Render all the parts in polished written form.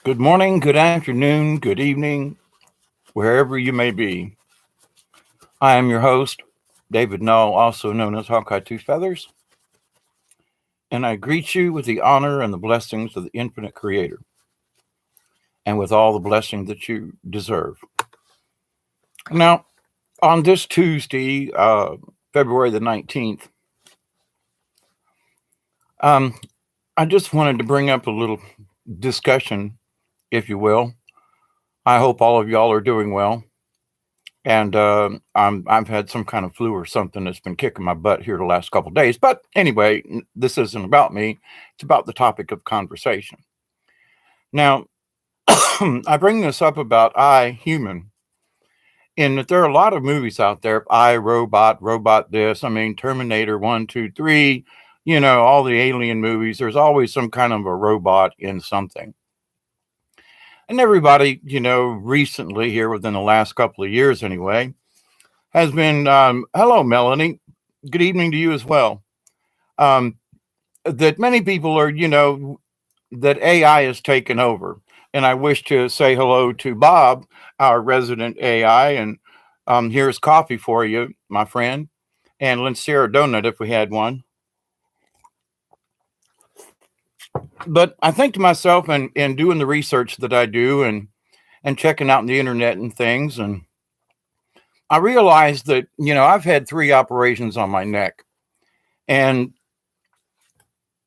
Good morning, good afternoon, good evening, wherever you may be. I am your host, David Null, also known as Hawkeye Two Feathers, and I greet you with the honor and the blessings of the infinite Creator, and with all the blessings that you deserve. Now, on this Tuesday, February the 19th, um, I just wanted to bring up a little discussion, if you will. I hope all of y'all are doing well. And I've had some kind of flu or something that's been kicking my butt here the last couple of days. But anyway, this isn't about me. It's about the topic of conversation. Now, I bring this up about I, human, in that there are a lot of movies out there. I, robot, robot this. I mean, Terminator 1, 2, 3, all the alien movies. There's always some kind of a robot in something. And everybody, recently here within the last couple of years anyway, has been, hello, Melanie. Good evening to you as well. Um, that many people are, that AI has taken over. And I wish to say hello to Bob, our resident AI. And here's coffee for you, my friend. And Lincera donut if we had one. But I think to myself, and doing the research that I do and checking out the internet and things, and I realized that, I've had 3 operations on my neck. And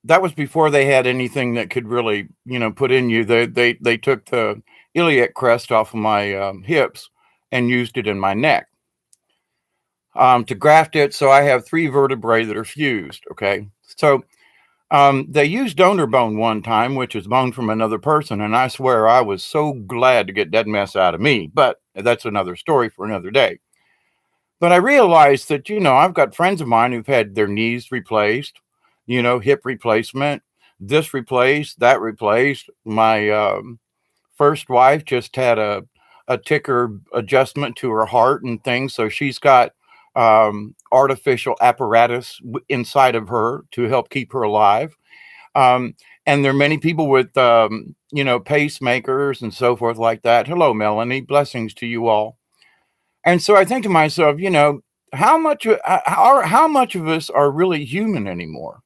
that was before they had anything that could really, put in you. They took the iliac crest off of my hips and used it in my neck to graft it. So I have 3 vertebrae that are fused. Okay, so they used donor bone one time, which is bone from another person, and I swear I was so glad to get that mess out of me. But that's another story for another day. But I realized that, I've got friends of mine who've had their knees replaced, hip replacement, this replaced, that replaced. My first wife just had a ticker adjustment to her heart and things. So she's got artificial apparatus inside of her to help keep her alive. Um, and there are many people with, pacemakers and so forth like that. Hello, Melanie. Blessings to you all. And so I think to myself, how much of us are really human anymore?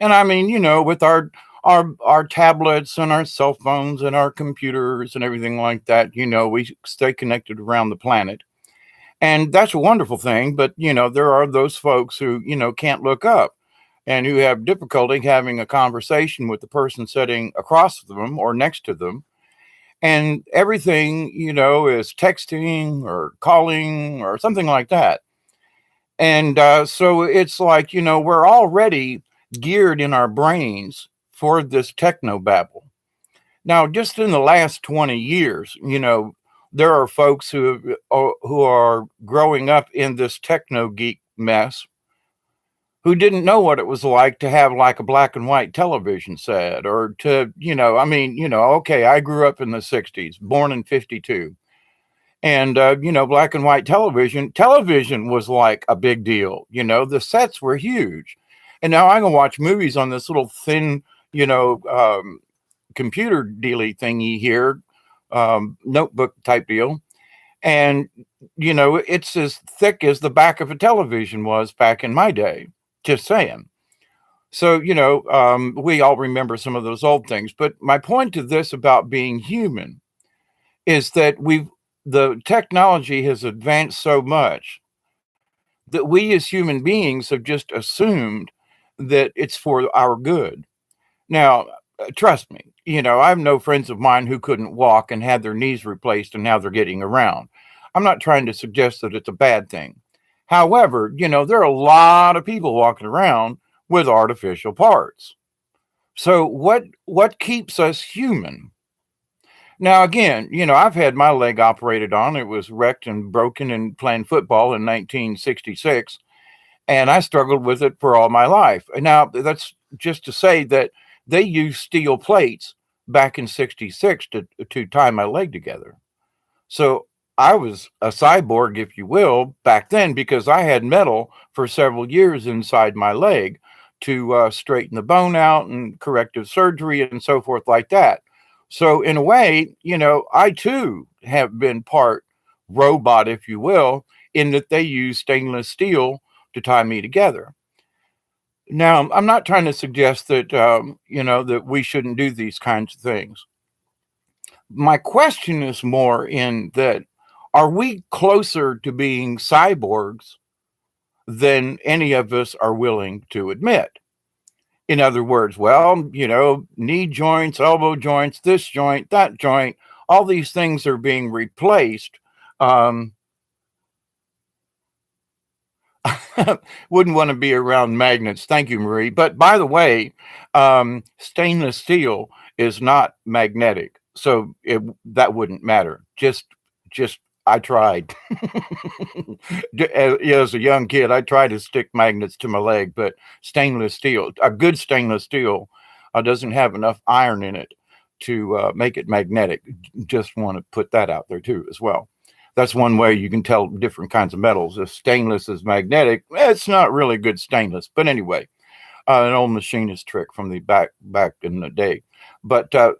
And I mean, with our tablets and our cell phones and our computers and everything like that, we stay connected around the planet. And that's a wonderful thing, but there are those folks who, can't look up and who have difficulty having a conversation with the person sitting across them or next to them, and everything is texting or calling or something like that. And so it's like we're already geared in our brains for this techno babble. Now, just in the last 20 years, there are folks who are growing up in this techno geek mess who didn't know what it was like to have like a black and white television set, or to, okay, I grew up in the 60s, born in 52. And, black and white television was like a big deal. The sets were huge. And now I can watch movies on this little thin, computer dealy thingy here, notebook type deal. And, it's as thick as the back of a television was back in my day. Just saying. So, we all remember some of those old things. But my point to this about being human is that the technology has advanced so much that we as human beings have just assumed that it's for our good. Now, trust me, I have no friends of mine who couldn't walk and had their knees replaced and now they're getting around. I'm not trying to suggest that it's a bad thing. However, there are a lot of people walking around with artificial parts. So what keeps us human? Now again, I've had my leg operated on. It was wrecked and broken in playing football in 1966, and I struggled with it for all my life. And now that's just to say that they used steel plates back in 66 to tie my leg together. So I was a cyborg, if you will, back then, because I had metal for several years inside my leg to straighten the bone out and corrective surgery and so forth like that. So in a way, I too have been part robot, if you will, in that they use stainless steel to tie me together. Now, I'm not trying to suggest that that we shouldn't do these kinds of things. My question is more in that, are we closer to being cyborgs than any of us are willing to admit? In other words, well, knee joints, elbow joints, this joint, that joint, all these things are being replaced. Um, wouldn't want to be around magnets. Thank you, Marie. But by the way, stainless steel is not magnetic, so that wouldn't matter. Just I tried. As a young kid, I tried to stick magnets to my leg, but stainless steel, a good stainless steel, doesn't have enough iron in it to make it magnetic. Just want to put that out there too, as well. That's one way you can tell different kinds of metals. If stainless is magnetic, it's not really good stainless. But anyway, an old machinist trick from the back in the day. But to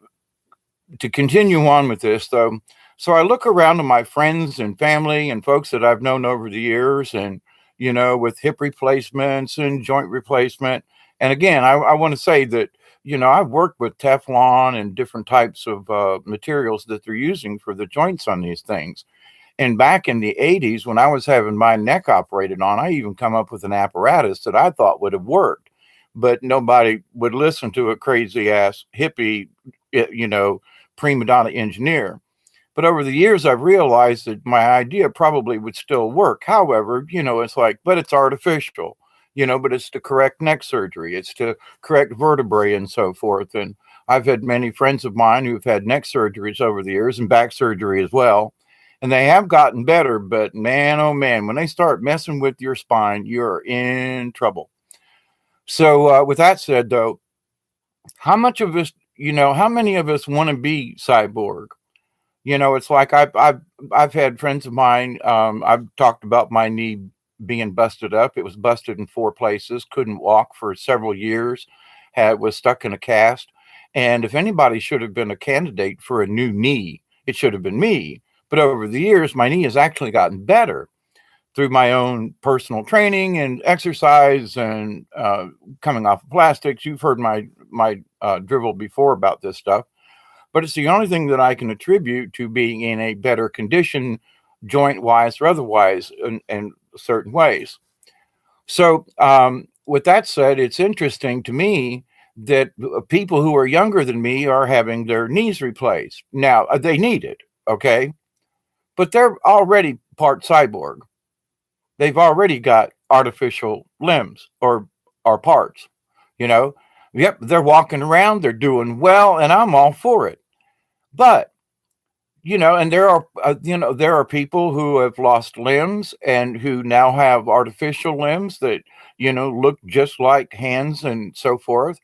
continue on with this, though, so I look around to my friends and family and folks that I've known over the years, and with hip replacements and joint replacement. And again, I want to say that I've worked with Teflon and different types of materials that they're using for the joints on these things. And back in the 80s, when I was having my neck operated on, I even come up with an apparatus that I thought would have worked, but nobody would listen to a crazy ass hippie, prima donna engineer. But over the years, I've realized that my idea probably would still work. However, it's like, but it's artificial, but it's to correct neck surgery, it's to correct vertebrae and so forth. And I've had many friends of mine who've had neck surgeries over the years and back surgery as well. And they have gotten better, but man, oh man, when they start messing with your spine, you're in trouble. So, with that said, though, how much of us, how many of us want to be cyborg? It's like I've had friends of mine. I've talked about my knee being busted up. It was busted in 4 places. Couldn't walk for several years. Was stuck in a cast. And if anybody should have been a candidate for a new knee, it should have been me. But over the years, my knee has actually gotten better through my own personal training and exercise and coming off of plastics. You've heard my drivel before about this stuff, but it's the only thing that I can attribute to being in a better condition, joint wise or otherwise, in certain ways. So, with that said, it's interesting to me that people who are younger than me are having their knees replaced. Now, they need it, okay? But they're already part cyborg. They've already got artificial limbs or parts, you know. Yep, they're walking around, they're doing well, and I'm all for it. But and there are people who have lost limbs and who now have artificial limbs that look just like hands and so forth.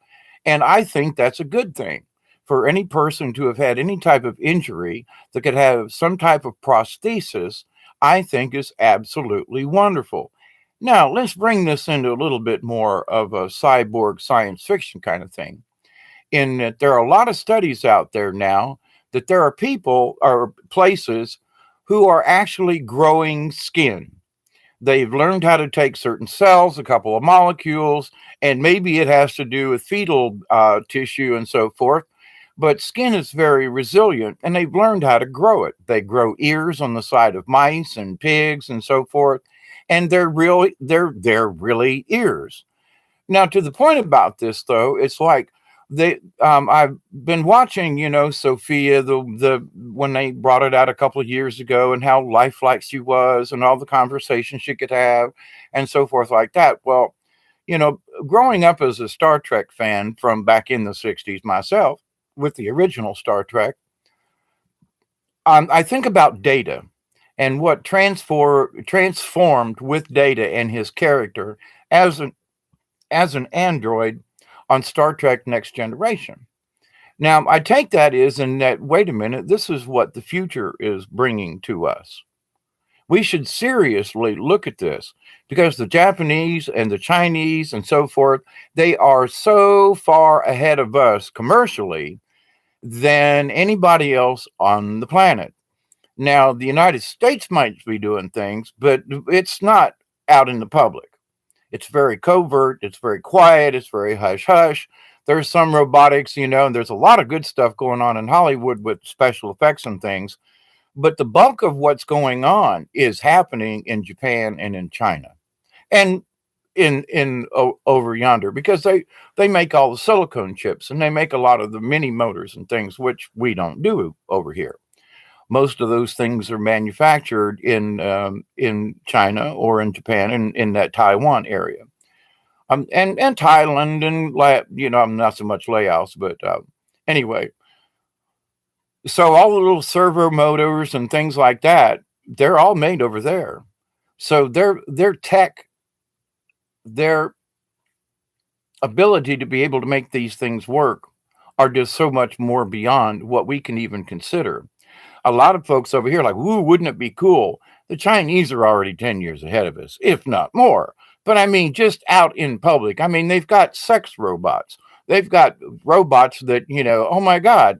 And I think that's a good thing for any person to have had any type of injury that could have some type of prosthesis. I think is absolutely wonderful. Now, let's bring this into a little bit more of a cyborg science fiction kind of thing. In that there are a lot of studies out there now that there are people or places who are actually growing skin. They've learned how to take certain cells, a couple of molecules, and maybe it has to do with fetal tissue and so forth. But skin is very resilient, and they've learned how to grow it. They grow ears on the side of mice and pigs and so forth, and they're really ears. Now, to the point about this, though, it's like I've been watching, Sophia, the when they brought it out a couple of years ago, and how lifelike she was, and all the conversations she could have, and so forth like that. Well, growing up as a Star Trek fan from back in the '60s myself, with the original Star Trek, I think about Data and what transformed with Data and his character as an android on Star Trek Next Generation. Now, I take that as in that, wait a minute, this is what the future is bringing to us. We should seriously look at this because the Japanese and the Chinese and so forth, they are so far ahead of us commercially than anybody else on the planet. Now, the United States might be doing things, but it's not out in the public. It's very covert, it's very quiet, it's very hush hush. There's some robotics, and there's a lot of good stuff going on in Hollywood with special effects and things. But the bulk of what's going on is happening in Japan and in China and over yonder, because they make all the silicone chips and they make a lot of the mini motors and things which we don't do over here. Most of those things are manufactured in China or in Japan and in that Taiwan area, and Thailand and I'm not so much Laos, but anyway. So all the little servo motors and things like that, they're all made over there. So their tech, their ability to be able to make these things work are just so much more beyond what we can even consider. A lot of folks over here are like, "Ooh, wouldn't it be cool?" The Chinese are already 10 years ahead of us, if not more. But I mean, just out in public, I mean, they've got sex robots. They've got robots that, oh my God,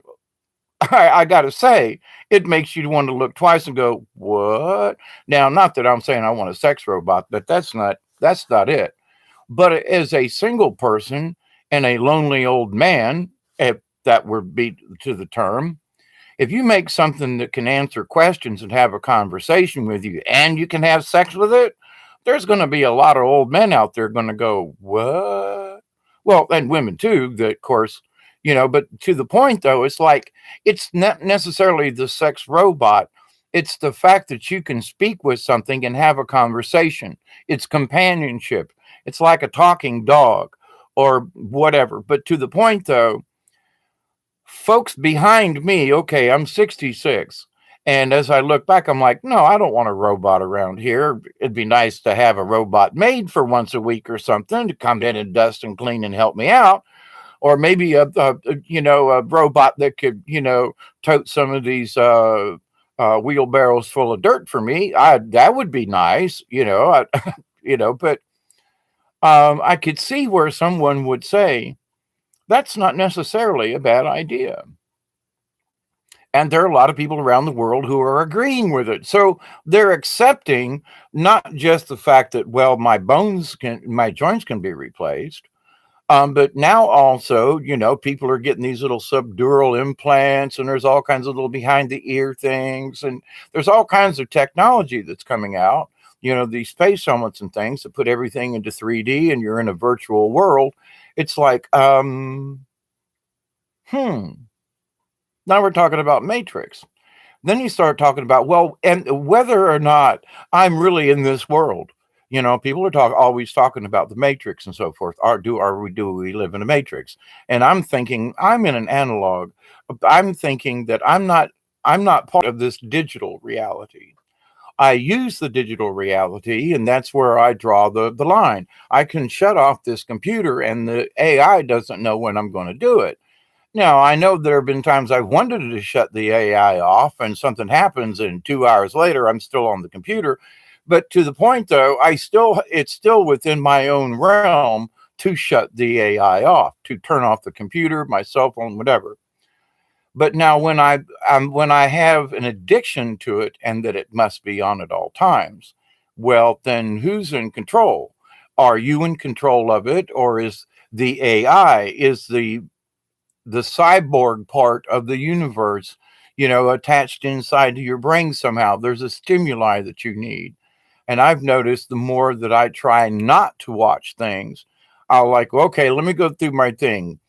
I got to say, it makes you want to look twice and go, "What?" Now, not that I'm saying I want a sex robot, but that's not it. But as a single person and a lonely old man, if that were be to the term, if you make something that can answer questions and have a conversation with you and you can have sex with it, there's going to be a lot of old men out there going to go, "What?" Well, and women too, that of course, but to the point though, it's like, it's not necessarily the sex robot. It's the fact that you can speak with something and have a conversation. It's companionship. It's like a talking dog or whatever. But to the point though, folks behind me, okay, I'm 66. And as I look back, I'm like, no, I don't want a robot around here. It'd be nice to have a robot made for once a week or something to come in and dust and clean and help me out. Or maybe a robot that could, tote some of these wheelbarrows full of dirt for me. That would be nice, but I could see where someone would say, that's not necessarily a bad idea. And there are a lot of people around the world who are agreeing with it. So they're accepting not just the fact that, well, my joints can be replaced, but now also, people are getting these little subdural implants, and there's all kinds of little behind the ear things, and there's all kinds of technology that's coming out. These space helmets and things that put everything into 3D, and you're in a virtual world. It's like, now we're talking about Matrix. Then you start talking about, well, and whether or not I'm really in this world. People are always talking about the Matrix and so forth. Do we live in a Matrix? And I'm thinking I'm in an analog. I'm thinking that I'm not part of this digital reality. I use the digital reality, and that's where I draw the line. I can shut off this computer, and the AI doesn't know when I'm going to do it. Now, I know there have been times I've wanted to shut the AI off and something happens and 2 hours later I'm still on the computer. But to the point though, it's still within my own realm to shut the AI off, to turn off the computer, my cell phone, whatever. But now when I have an addiction to it and that it must be on at all times, well, then who's in control? Are you in control of it, or is the AI, is the cyborg part of the universe, attached inside to your brain somehow? There's a stimuli that you need. And I've noticed the more that I try not to watch things, I'll like, okay, let me go through my thing.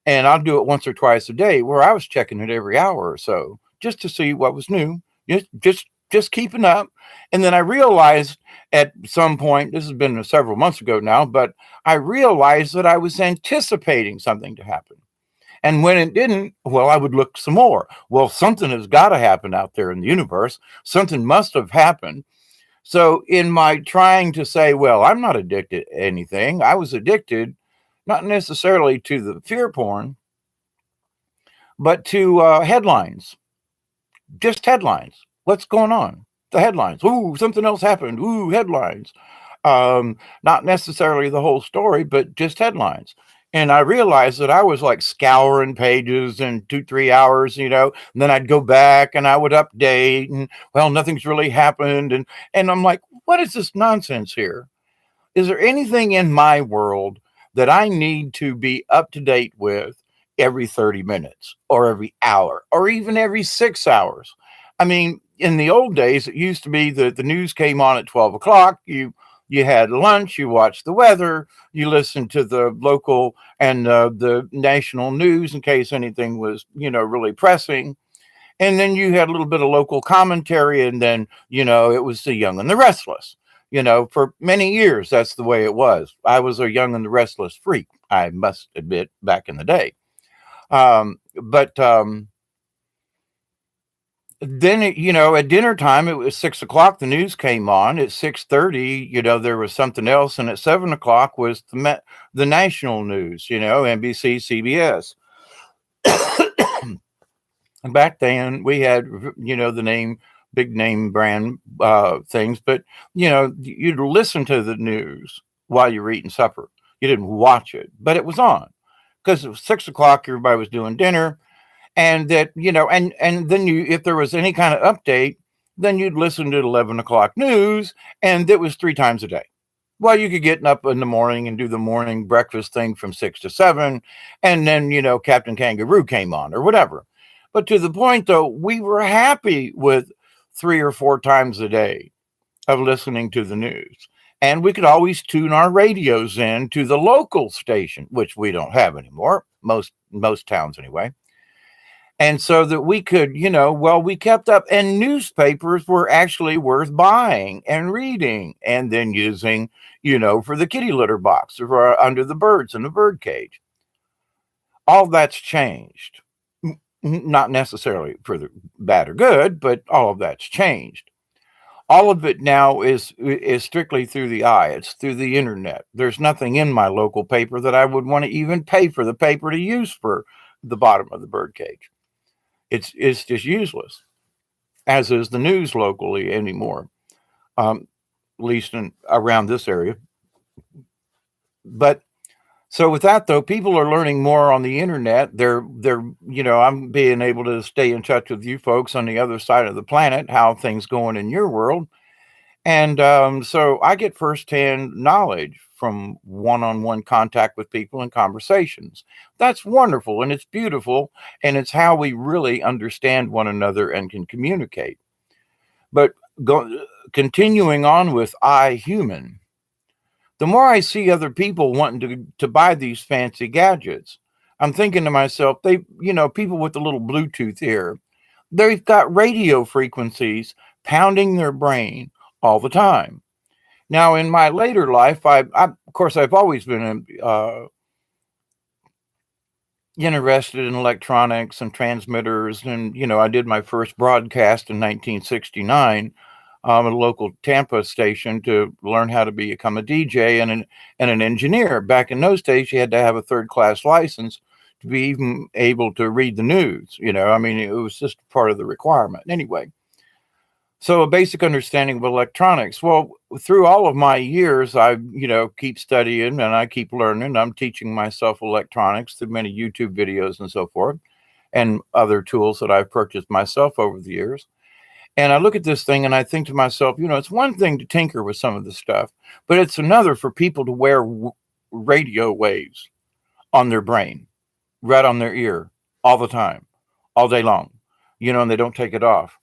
And I'll do it once or twice a day, where I was checking it every hour or so just to see what was new, just keeping up. And then I realized at some point, this has been several months ago now, but I realized that I was anticipating something to happen. And when it didn't, well, I would look some more. Well, something has got to happen out there in the universe. Something must have happened. So, in my trying to say, well, I'm not addicted to anything, I was addicted not necessarily to the fear porn, but to headlines, just headlines. What's going on? The headlines. Ooh, something else happened. Ooh, headlines. Not necessarily the whole story, but just headlines. And I realized that I was like scouring pages in 2, 3 hours, and then I'd go back and I would update and, well, nothing's really happened. And I'm like, what is this nonsense here? Is there anything in my world that I need to be up to date with every 30 minutes or every hour or even every 6 hours? I mean, in the old days, it used to be that the news came on at 12 o'clock. You had lunch, you watched the weather, you listened to the local and the national news in case anything was, really pressing. And then you had a little bit of local commentary, and then, it was the young and the restless. For many years, that's the way it was. I was a young and the restless freak, I must admit, back in the day. But then, at dinner time, it was 6 o'clock. The news came on. At 6:30, there was something else, and at 7 o'clock was the national news. NBC, CBS. And back then, we had the big name brand things, but you'd listen to the news while you were eating supper. You didn't watch it, but it was on because it was 6 o'clock. Everybody was doing dinner, and that and then if there was any kind of update, then you'd listen to 11 o'clock news, and it was 3 times a day. Well, you could get up in the morning and do the morning breakfast thing from 6 to 7, and then Captain Kangaroo came on or whatever. But to the point, though, we were happy with 3 or 4 times a day of listening to the news. And we could always tune our radios in to the local station, which we don't have anymore, most towns anyway. And so that we could, we kept up, and newspapers were actually worth buying and reading and then using, for the kitty litter box or under the birds in the bird cage. All that's changed. Not necessarily for the bad or good, but all of that's changed. All of it now is strictly through the eye. It's through the internet. There's nothing in my local paper that I would want to even pay for the paper to use for the bottom of the bird cage. It's just useless, as is the news locally anymore, at least around this area. But so with that, though, people are learning more on the internet. I'm being able to stay in touch with you folks on the other side of the planet, how things going in your world. And so I get firsthand knowledge from one-on-one contact with people and conversations. That's wonderful, and it's beautiful, and it's how we really understand one another and can communicate. But continuing on with I, human, the more I see other people wanting to buy these fancy gadgets, I'm thinking to myself, people with the little Bluetooth ear, they've got radio frequencies pounding their brain all the time. Now, in my later life, of course, I've always been interested in electronics and transmitters, and I did my first broadcast in 1969 at a local Tampa station to learn how to become a DJ and an engineer. Back in those days, you had to have a third-class license to be even able to read the news. I mean, it was just part of the requirement. Anyway, so a basic understanding of electronics. Well, through all of my years, I, keep studying and I keep learning. I'm teaching myself electronics through many YouTube videos and so forth, and other tools that I've purchased myself over the years. And I look at this thing and I think to myself, it's one thing to tinker with some of the stuff, but it's another for people to wear radio waves on their brain, right on their ear, all the time, all day long, and they don't take it off.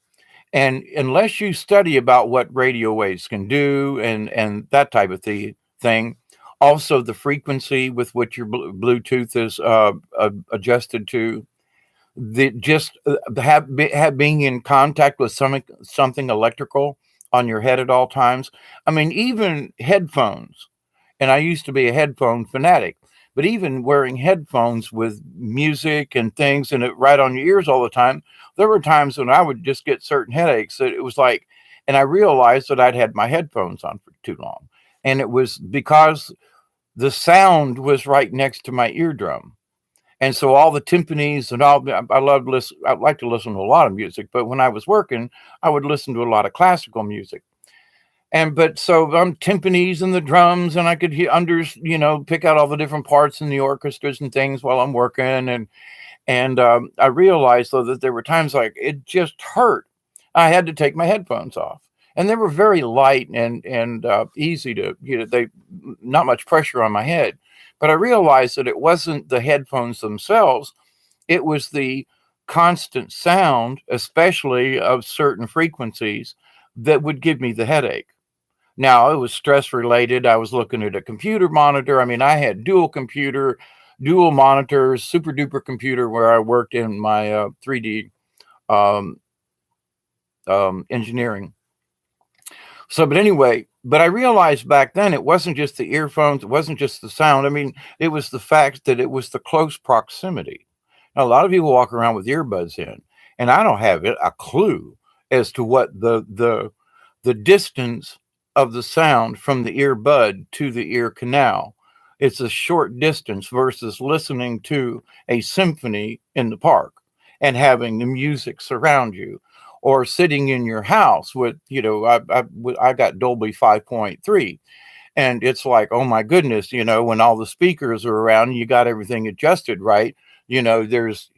And unless you study about what radio waves can do and that type of thing, also the frequency with which your Bluetooth is adjusted to, being in contact with something electrical on your head at all times. I mean, even headphones, and I used to be a headphone fanatic, but even wearing headphones with music and things and it right on your ears all the time, there were times when I would just get certain headaches that it was like, and I realized that I'd had my headphones on for too long. And it was because the sound was right next to my eardrum. And so all the timpanis and all, I like to listen to a lot of music, but when I was working, I would listen to a lot of classical music. And but so I'm timpanis and the drums, and I could hear pick out all the different parts in the orchestras and things while I'm working. And I realized though that there were times like it just hurt. I had to take my headphones off, and they were very light and easy to they not much pressure on my head. But I realized that it wasn't the headphones themselves; it was the constant sound, especially of certain frequencies, that would give me the headache. Now, it was stress related. I was looking at a computer monitor. I mean, I had dual monitors, super duper computer where I worked in my 3D um, engineering. So, but anyway, but I realized back then it wasn't just the earphones, it wasn't just the sound. I mean, it was the fact that it was the close proximity. Now, a lot of people walk around with earbuds in, and I don't have a clue as to what the distance of the sound from the earbud to the ear canal. It's a short distance versus listening to a symphony in the park and having the music surround you, or sitting in your house with, I got Dolby 5.3, and it's like, oh my goodness, when all the speakers are around, you got everything adjusted right. There's,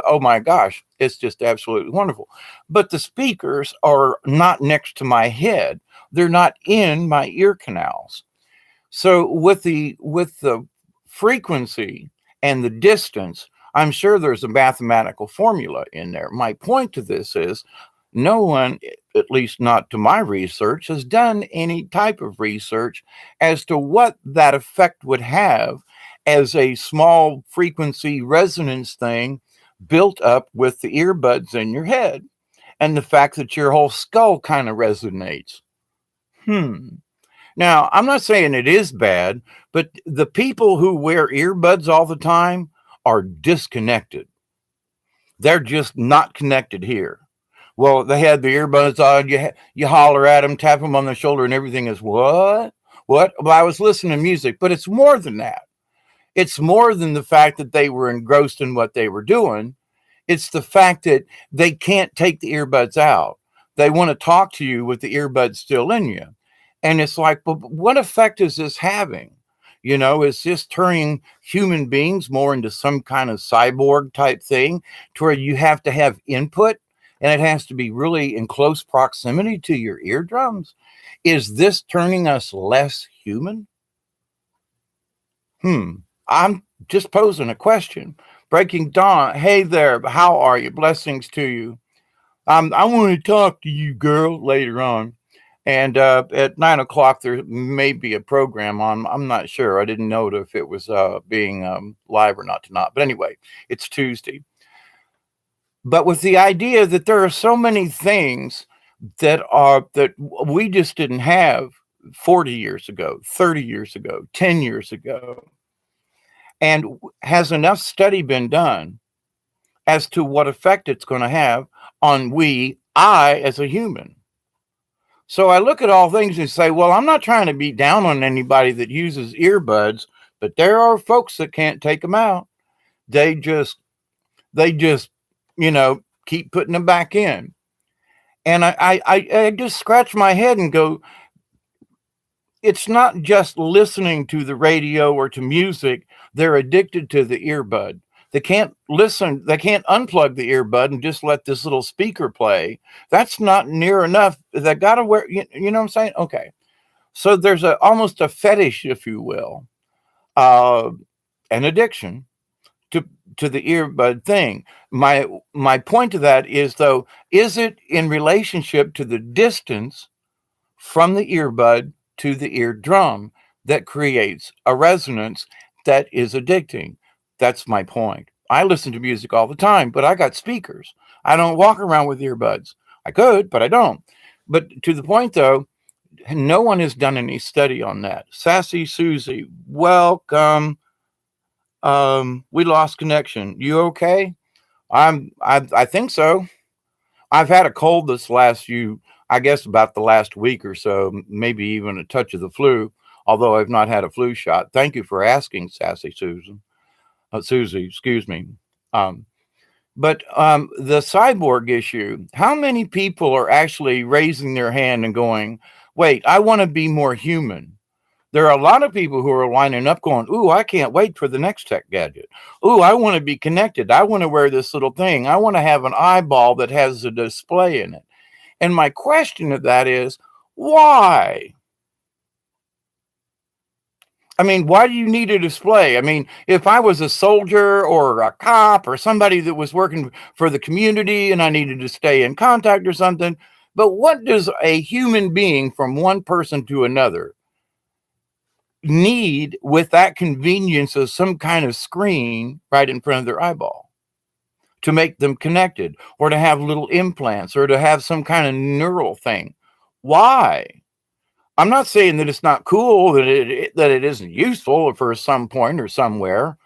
oh my gosh, it's just absolutely wonderful. But the speakers are not next to my head. They're not in my ear canals. So with the frequency and the distance, I'm sure there's a mathematical formula in there. My point to this is no one, at least not to my research, has done any type of research as to what that effect would have as a small frequency resonance thing built up with the earbuds in your head and the fact that your whole skull kind of resonates. Now, I'm not saying it is bad, but the people who wear earbuds all the time are disconnected. They're just not connected here. Well, they had the earbuds on. You holler at them, tap them on the shoulder, and everything is what? What? Well, I was listening to music, but it's more than that. It's more than the fact that they were engrossed in what they were doing. It's the fact that they can't take the earbuds out. They want to talk to you with the earbuds still in you. And it's like, but what effect is this having? Is this turning human beings more into some kind of cyborg type thing to where you have to have input and it has to be really in close proximity to your eardrums? Is this turning us less human? I'm just posing a question. Breaking Dawn, hey there, how are you? Blessings to you. I want to talk to you, girl, later on. And at 9 o'clock, there may be a program on. I'm not sure. I didn't know if it was being live or not. But anyway, it's Tuesday. But with the idea that there are so many things that we just didn't have 40 years ago, 30 years ago, 10 years ago, and has enough study been done as to what effect it's going to have on I as a human? So I look at all things and say, well, I'm not trying to be down on anybody that uses earbuds, but there are folks that can't take them out. They just, keep putting them back in. And I just scratch my head and go, it's not just listening to the radio or to music. They're addicted to the earbud. They can't listen. They can't unplug the earbud and just let this little speaker play. That's not near enough. They got to wear, you know what I'm saying? Okay. So there's almost a fetish, if you will, uh, an addiction to the earbud thing. My point to that is, though, is it in relationship to the distance from the earbud to the eardrum that creates a resonance that is addicting? That's my point. I listen to music all the time, but I got speakers. I don't walk around with earbuds. I could, but I don't. But to the point, though, no one has done any study on that. Sassy Susie, welcome. We lost connection. You okay? I think so. I've had a cold this I guess about the last week or so, maybe even a touch of the flu, although I've not had a flu shot. Thank you for asking, Sassy Susie, excuse me. Um, but the cyborg issue, how many people are actually raising their hand and going, Wait, I want to be more human. There are a lot of people who are lining up going, ooh, I can't wait for the next tech gadget. Ooh, I want to be connected. I want to wear this little thing. I want to have an eyeball that has a display in it. And my question of that is, why? I mean, why do you need a display? I mean, if I was a soldier or a cop or somebody that was working for the community and I needed to stay in contact or something, but what does a human being from one person to another need with that convenience of some kind of screen right in front of their eyeball to make them connected or to have little implants or to have some kind of neural thing? Why? I'm not saying that it's not cool, that it isn't useful for some point or somewhere,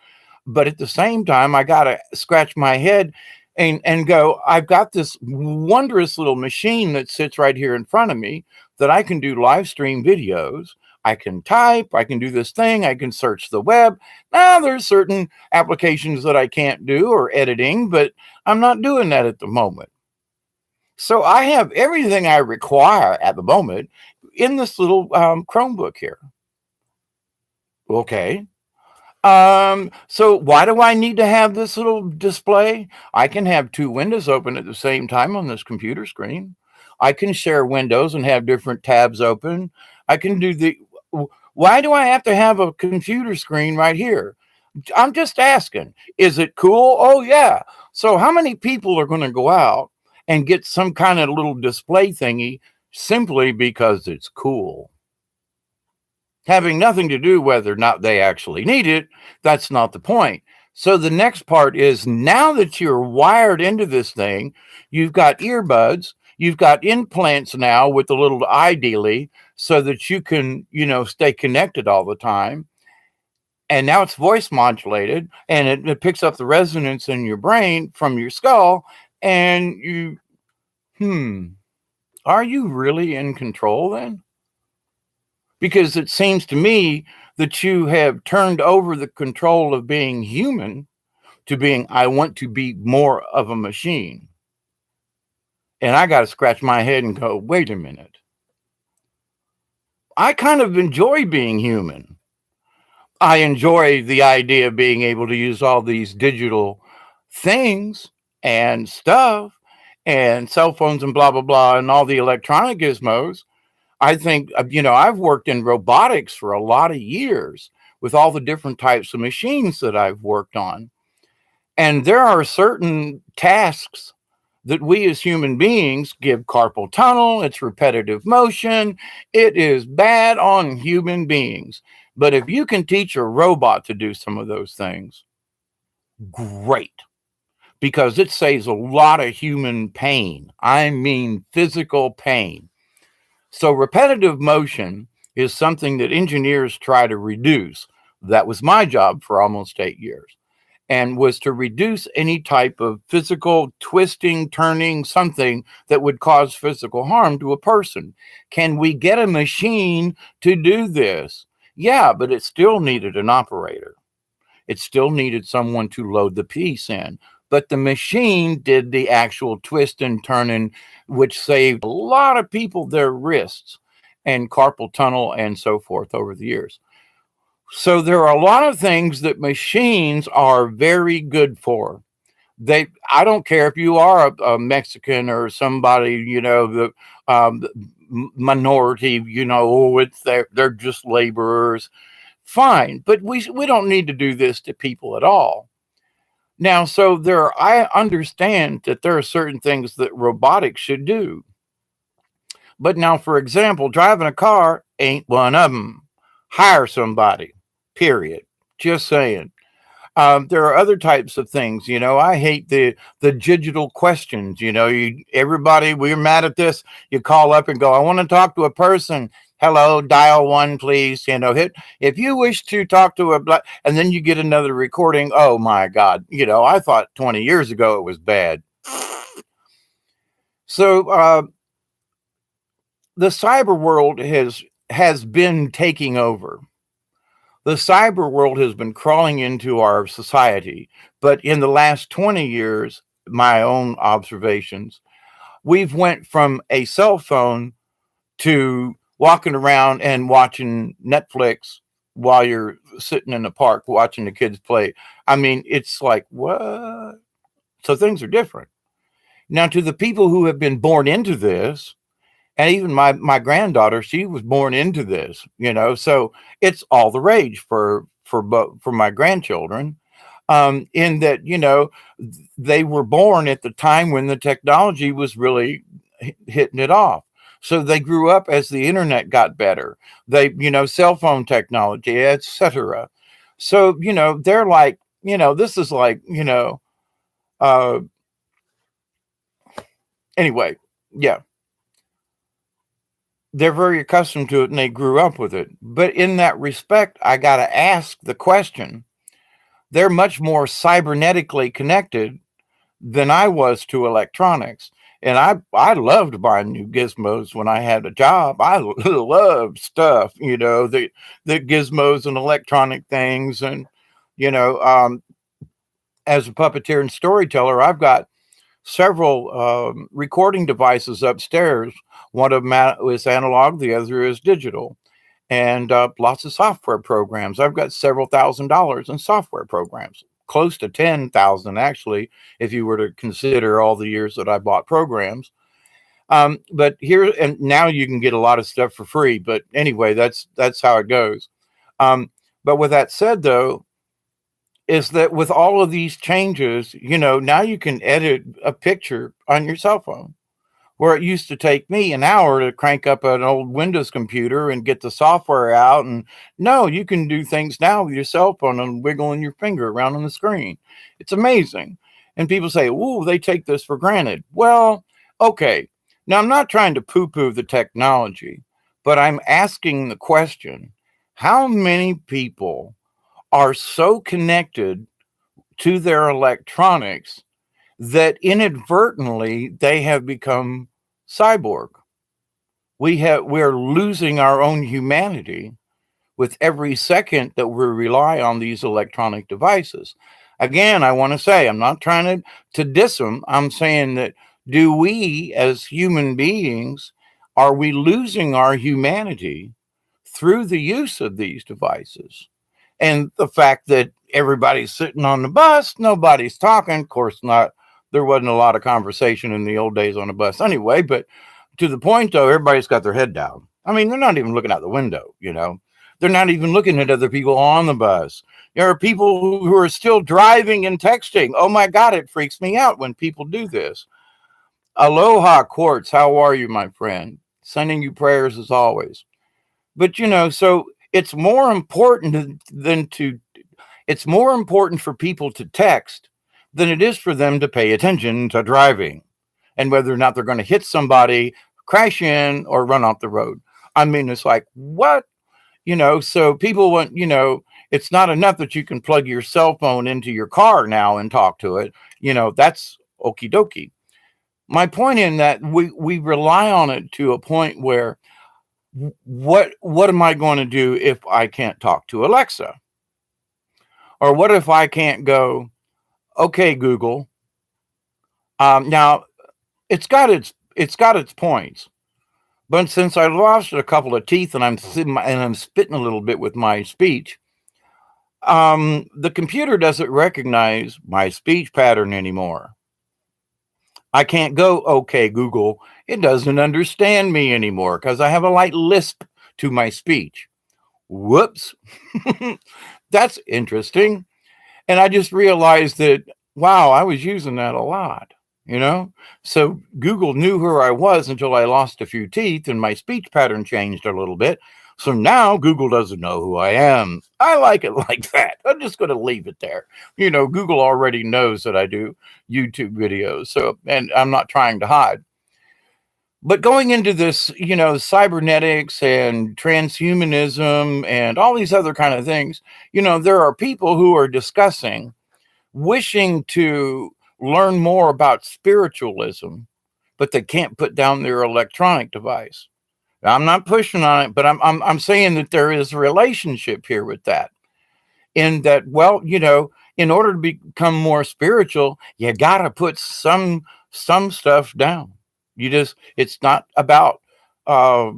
but at the same time, I gotta scratch my head and go, I've got this wondrous little machine that sits right here in front of me that I can do live stream videos. I can type, I can do this thing, I can search the web. Now, there's certain applications that I can't do or editing, but I'm not doing that at the moment. So I have everything I require at the moment in this little Chromebook here. Okay. So why do I need to have this little display? I can have two windows open at the same time on this computer screen. I can share windows and have different tabs open. I can do why do I have to have a computer screen right here? I'm just asking, is it cool? Oh, yeah. So, how many people are going to go out and get some kind of little display thingy simply because it's cool? Having nothing to do whether or not they actually need it, that's not the point. So, the next part is now that you're wired into this thing, you've got earbuds, you've got implants now with the little ideally so that you can, stay connected all the time, and now it's voice modulated and it picks up the resonance in your brain from your skull, and hmm are you really in control then? Because it seems to me that you have turned over the control of being human to being, I want to be more of a machine. And I got to scratch my head and go, wait a minute, I kind of enjoy being human. I enjoy the idea of being able to use all these digital things and stuff and cell phones and blah, blah, blah, and all the electronic gizmos. I think, I've worked in robotics for a lot of years with all the different types of machines that I've worked on. And there are certain tasks that we as human beings give carpal tunnel, it's repetitive motion, it is bad on human beings. But if you can teach a robot to do some of those things, great, because it saves a lot of human pain. I mean, physical pain. So, repetitive motion is something that engineers try to reduce. That was my job for almost 8 years, and was to reduce any type of physical twisting, turning, something that would cause physical harm to a person. Can we get a machine to do this? Yeah, but it still needed an operator. It still needed someone to load the piece in. But the machine did the actual twist and turning, which saved a lot of people their wrists and carpal tunnel and so forth over the years. So there are a lot of things that machines are very good for. I don't care if you are a Mexican or somebody, the minority, they're just laborers. Fine, but we don't need to do this to people at all. Now, I understand that there are certain things that robotics should do. But now, for example, driving a car ain't one of them. Hire somebody, period. Just saying. There are other types of things. I hate the digital questions. Everybody, we're mad at this. You call up and go, I want to talk to a person. Hello, dial one, please. Hit if you wish to talk to and then you get another recording. Oh my God. I thought 20 years ago it was bad. So the cyber world has been taking over. The cyber world has been crawling into our society, but in the last 20 years, my own observations, we've went from a cell phone to walking around and watching Netflix while you're sitting in the park watching the kids play. I mean, it's like, what? So things are different. Now, to the people who have been born into this, and even my granddaughter, she was born into this, so it's all the rage for my grandchildren, in that, they were born at the time when the technology was really hitting it off. So they grew up as the internet got better. They, cell phone technology, etc. So, they're like, this is like, uh, anyway, yeah, they're very accustomed to it and they grew up with it. But in that respect, I got to ask the question, they're much more cybernetically connected than I was to electronics. And I loved buying new gizmos when I had a job. I loved stuff, the gizmos and electronic things. And, you know, um, as a puppeteer and storyteller, I've got several recording devices upstairs. One of them is analog, the other is digital, and lots of software programs. I've got several $1,000s in software programs, close to 10,000 actually, if you were to consider all the years that I bought programs. But here and now you can get a lot of stuff for free. But anyway, that's how it goes. But with that said, though, is that with all of these changes, now you can edit a picture on your cell phone, where it used to take me an hour to crank up an old Windows computer and get the software out. And no, you can do things now with your cell phone and wiggling your finger around on the screen. It's amazing. And people say, "Ooh, they take this for granted." Well, okay. Now, I'm not trying to poo poo the technology, but I'm asking the question, how many people are so connected to their electronics that inadvertently they have become cyborg? We're losing our own humanity with every second that we rely on these electronic devices. Again, I want to say, I'm not trying to diss them. I'm saying that, do we as human beings, are we losing our humanity through the use of these devices? And the fact that everybody's sitting on the bus, nobody's talking. Of course, not. There wasn't a lot of conversation in the old days on the bus anyway. But to the point, though, everybody's got their head down. I mean, they're not even looking out the window. They're not even looking at other people on the bus. There are people who are still driving and texting. Oh my God, it freaks me out when people do this. Aloha, Quartz. How are you, my friend? Sending you prayers as always. But so it's more important than to it's more important for people to text than it is for them to pay attention to driving and whether or not they're going to hit somebody, crash in, or run off the road. I mean, it's like, what? So people want, it's not enough that you can plug your cell phone into your car now and talk to it. That's okie dokie. My point in that we rely on it to a point where what am I going to do if I can't talk to Alexa? Or what if I can't go, okay, Google? Now it's got its points, but since I lost a couple of teeth and I'm spitting a little bit with my speech, the computer doesn't recognize my speech pattern anymore. I can't go, okay, Google. It doesn't understand me anymore because I have a light lisp to my speech. Whoops. That's interesting. And I just realized that, wow, I was using that a lot. So Google knew who I was until I lost a few teeth and my speech pattern changed a little bit. So now Google doesn't know who I am. I like it like that. I'm just going to leave it there. Google already knows that I do YouTube videos. So, and I'm not trying to hide. But going into this, cybernetics and transhumanism and all these other kind of things, there are people who are discussing wishing to learn more about spiritualism, but they can't put down their electronic device. I'm not pushing on it, but I'm saying that there is a relationship here with that. In that, well, in order to become more spiritual, you gotta put some stuff down. It's not about uh,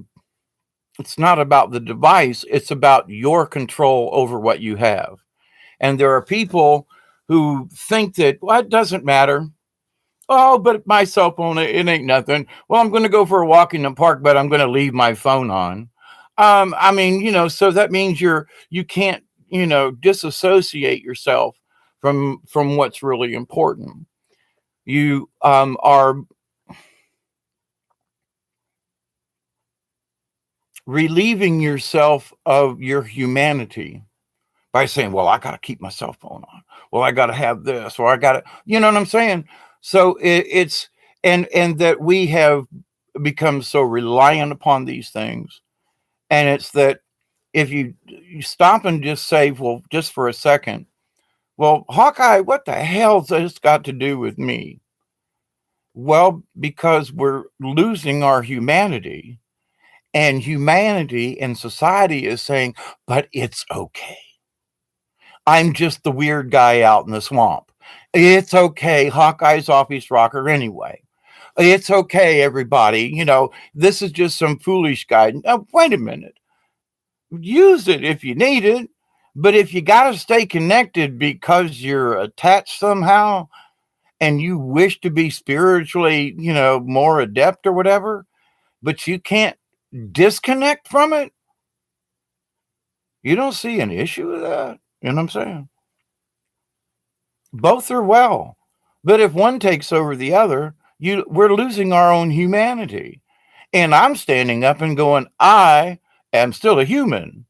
It's not about the device, it's about your control over what you have. And there are people who think that, well, it doesn't matter. Oh, but my cell phone, it ain't nothing. Well, I'm going to go for a walk in the park, but I'm going to leave my phone on. I mean, so that means you can't, disassociate yourself from what's really important. You are relieving yourself of your humanity by saying, well, I got to keep my cell phone on. Well, I got to have this, or I got to, you know what I'm saying? So it's, and that we have become so reliant upon these things. And it's that if you stop and just say, well, just for a second, well, Hawkeye, what the hell's this got to do with me? Well, because we're losing our humanity, and humanity and society is saying, but it's okay. I'm just the weird guy out in the swamp. It's okay. Hawkeye's off his rocker anyway. It's okay, everybody. This is just some foolish guy. Now, wait a minute. Use it if you need it. But if you got to stay connected because you're attached somehow and you wish to be spiritually, more adept or whatever, but you can't disconnect from it, you don't see an issue with that. You know what I'm saying? Both are well. But if one takes over the other, we're losing our own humanity. And I'm standing up and going, I am still a human.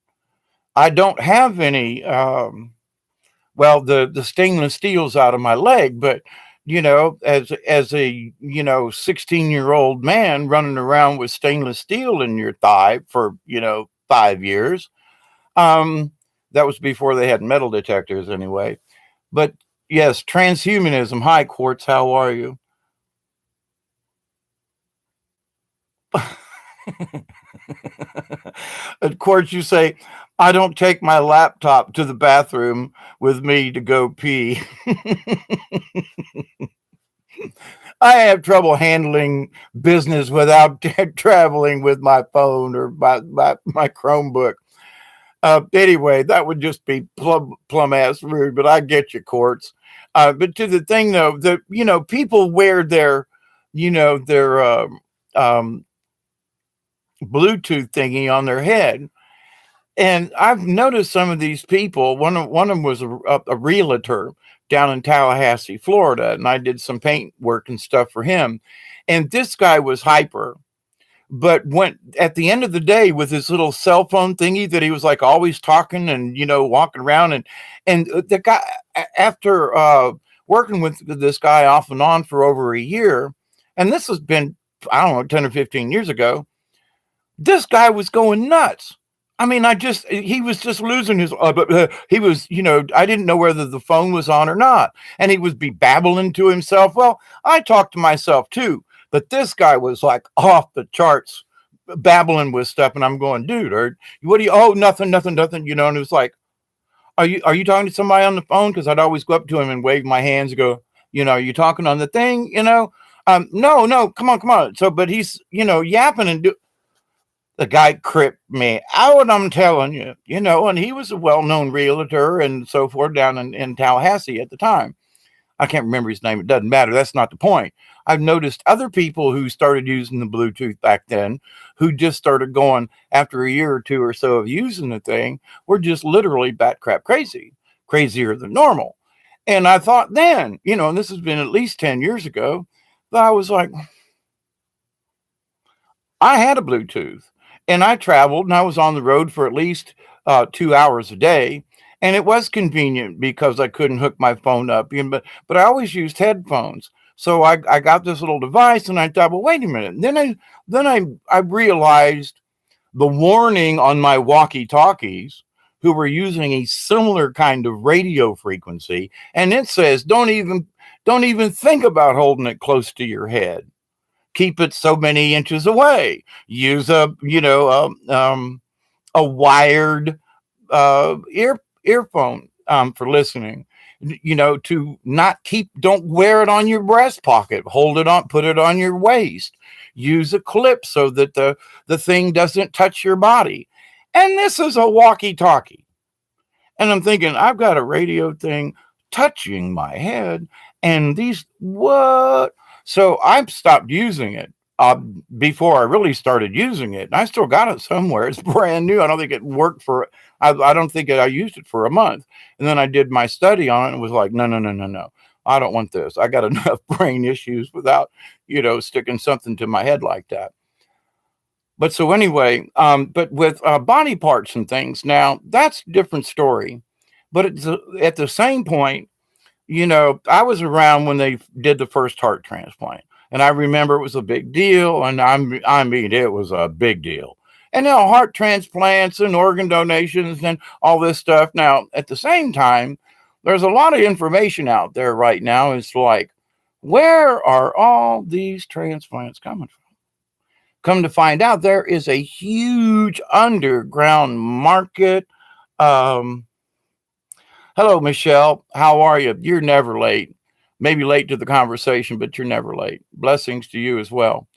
I don't have any well, the stainless steel's out of my leg, but as a 16-year-old man running around with stainless steel in your thigh for 5 years, um that was before they had metal detectors anyway. But yes, transhumanism. Hi, Quartz, how are you? Of course, you say, I don't take my laptop to the bathroom with me to go pee. I have trouble handling business without traveling with my phone or my Chromebook. Anyway, that would just be plum ass rude, but I get you, Courts. But to the thing though, that people wear their um, Bluetooth thingy on their head. And I've noticed some of these people. One of them was a realtor down in Tallahassee, Florida, and I did some paint work and stuff for him. And this guy was hyper, but went at the end of the day with his little cell phone thingy that he was like always talking and walking around, and the guy, after working with this guy off and on for over a year, and this has been, I don't know, 10 or 15 years ago, this guy was going nuts. I mean, he was just losing his, he was, I didn't know whether the phone was on or not. And he would be babbling to himself. Well, I talked to myself too, but this guy was like off the charts babbling with stuff. And I'm going, dude, what do you, oh, nothing, nothing, nothing, and it was like, are you talking to somebody on the phone? Cause I'd always go up to him and wave my hands and go, are you talking on the thing, no, no, come on, come on. So, but he's, yapping and the guy cripped me out, I'm telling you, and he was a well-known realtor and so forth down in Tallahassee at the time. I can't remember his name. It doesn't matter. That's not the point. I've noticed other people who started using the Bluetooth back then, who just started going after a year or two or so of using the thing, were just literally bat crap crazy, crazier than normal. And I thought then, and this has been at least 10 years ago, that I was like, I had a Bluetooth and I traveled and I was on the road for at least 2 hours a day. And it was convenient because I couldn't hook my phone up. But I always used headphones. So I got this little device and I thought, well, wait a minute. And then I realized the warning on my walkie-talkies who were using a similar kind of radio frequency. And it says, don't even think about holding it close to your head. Keep it so many inches away. Use a wired earphone for listening. to not don't wear it on your breast pocket, hold it on, put it on your waist, use a clip so that the thing doesn't touch your body. And this is a walkie talkie. And I'm thinking, I've got a radio thing touching my head, and these, what? So I've stopped using it before I really started using it. And I still got it somewhere. It's brand new. I don't think it worked for, I don't think I used it for a month. And then I did my study on it and was like, no, no, no, no, no. I don't want this. I got enough brain issues without, sticking something to my head like that. But so anyway, but with body parts and things, now that's a different story. But at the same point, I was around when they did the first heart transplant, and I remember it was a big deal, and I mean, it was a big deal. And now heart transplants and organ donations and all this stuff. Now, at the same time, there's a lot of information out there right now. It's like, where are all these transplants coming from? Come to find out, there is a huge underground market. Um, Hello, Michelle. How are you? You're never late. Maybe late to the conversation, but you're never late. Blessings to you as well.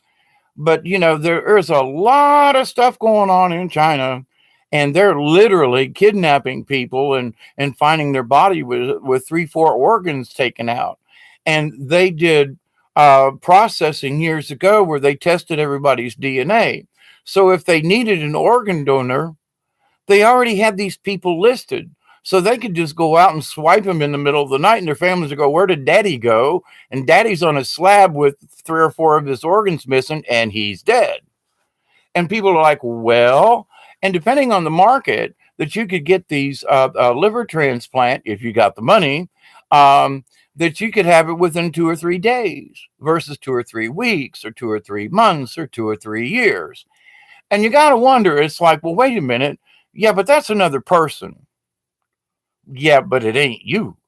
But there's a lot of stuff going on in China, and they're literally kidnapping people and finding their body with 3, 4 organs taken out. And they did processing years ago where they tested everybody's DNA. So if they needed an organ donor, they already had these people listed. So they could just go out and swipe them in the middle of the night, and their families would go, where did daddy go? And daddy's on a slab with 3 or 4 of his organs missing, and he's dead. And people are like, well, and depending on the market, that you could get these liver transplant, if you got the money, that you could have it within 2 or 3 days versus 2 or 3 weeks or 2 or 3 months or 2 or 3 years. And you got to wonder, it's like, well, wait a minute. Yeah, but that's another person. Yeah, but it ain't you.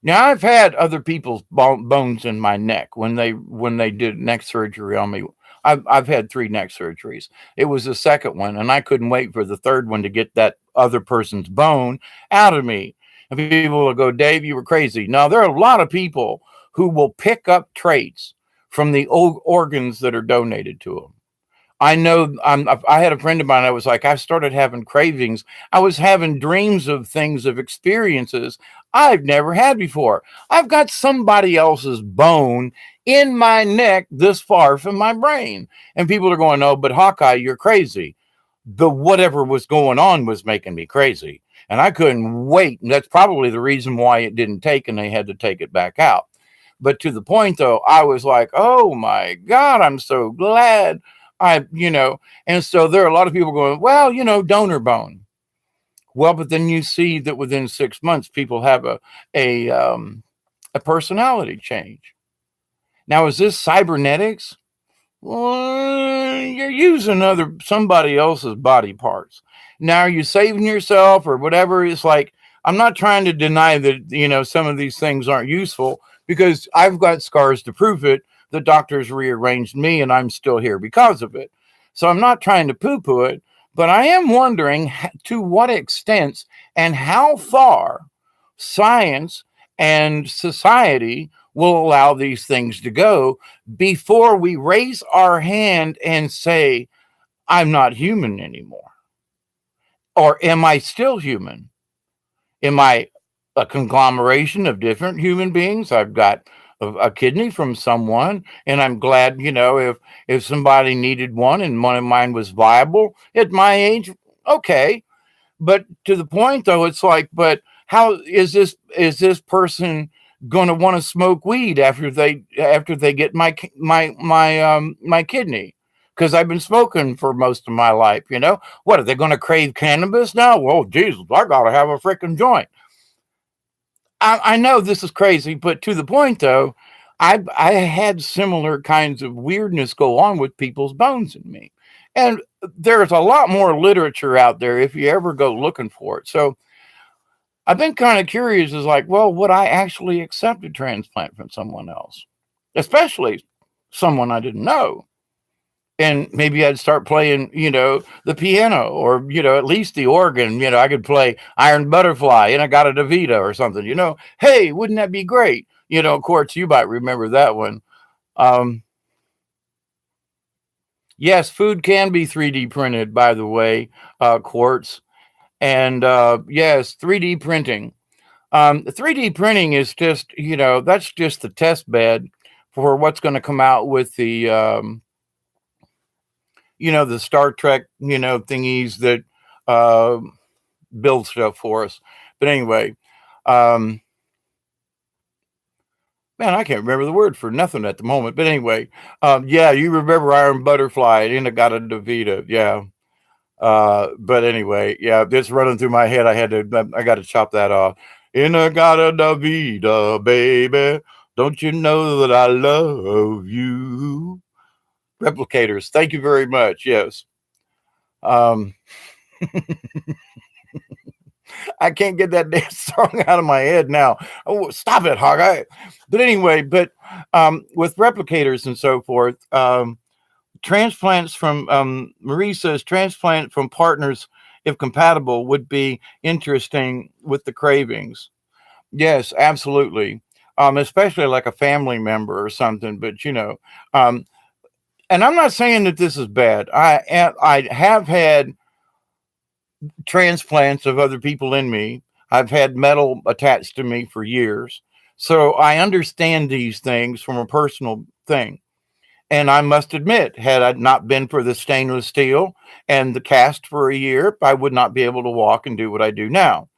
Now I've had other people's bones in my neck when they did neck surgery on me. I've had 3 neck surgeries. It was the second one, and I couldn't wait for the third one to get that other person's bone out of me. And people will go, Dave, you were crazy. No, there are a lot of people who will pick up traits from the old organs that are donated to them. I know I had a friend of mine. I was like, I started having cravings. I was having dreams of things, of experiences I've never had before. I've got somebody else's bone in my neck this far from my brain. And people are going, oh, but Hawkeye, you're crazy. The whatever was going on was making me crazy. And I couldn't wait. And that's probably the reason why it didn't take and they had to take it back out. But to the point, though, I was like, oh, my God, I'm so glad. And so there are a lot of people going, well, donor bone. Well, but then you see that within 6 months, people have a personality change. Now, is this cybernetics? Well, you're using somebody else's body parts. Now, are you saving yourself or whatever? It's like, I'm not trying to deny that, some of these things aren't useful because I've got scars to prove it. The doctors rearranged me and I'm still here because of it. So I'm not trying to poo-poo it, but I am wondering to what extent and how far science and society will allow these things to go before we raise our hand and say, I'm not human anymore. Or am I still human? Am I a conglomeration of different human beings? I've got a kidney from someone, and I'm glad, if somebody needed one and one of mine was viable at my age, okay. But to the point though, it's like, but how is this person going to want to smoke weed after they get my kidney? Because I've been smoking for most of my life, What are they going to crave cannabis now? Well, Jesus, I gotta have a freaking joint. I know this is crazy, but to the point though, I had similar kinds of weirdness go on with people's bones in me. And there's a lot more literature out there if you ever go looking for it. So I've been kind of curious, is like, well, would I actually accept a transplant from someone else? Especially someone I didn't know. And maybe I'd start playing, the piano, or, at least the organ. I could play Iron Butterfly and I got a Davida or something, Hey, wouldn't that be great? Of course, you might remember that one. Um, yes, food can be 3D printed, by the way, Quartz. And yes, 3D printing. 3D printing is just, that's just the test bed for what's going to come out with the Star Trek, thingies that uh, build stuff for us. But anyway, um, man, I can't remember the word for nothing at the moment. But anyway, yeah, you remember Iron Butterfly and Got a Davida. Yeah. But anyway, yeah, it's running through my head. I got to chop that off. Got a Davida, baby. Don't you know that I love you? Replicators. Thank you very much. Yes. Um, I can't get that damn song out of my head now. Oh, stop it, Hawkeye. But anyway, with replicators and so forth, transplants from Marie says transplant from partners, if compatible, would be interesting with the cravings. Yes, absolutely. Especially like a family member or something. But um, and I'm not saying that this is bad. I have had transplants of other people in me. I've had metal attached to me for years. So I understand these things from a personal thing. And I must admit, had I not been for the stainless steel and the cast for a year, I would not be able to walk and do what I do now.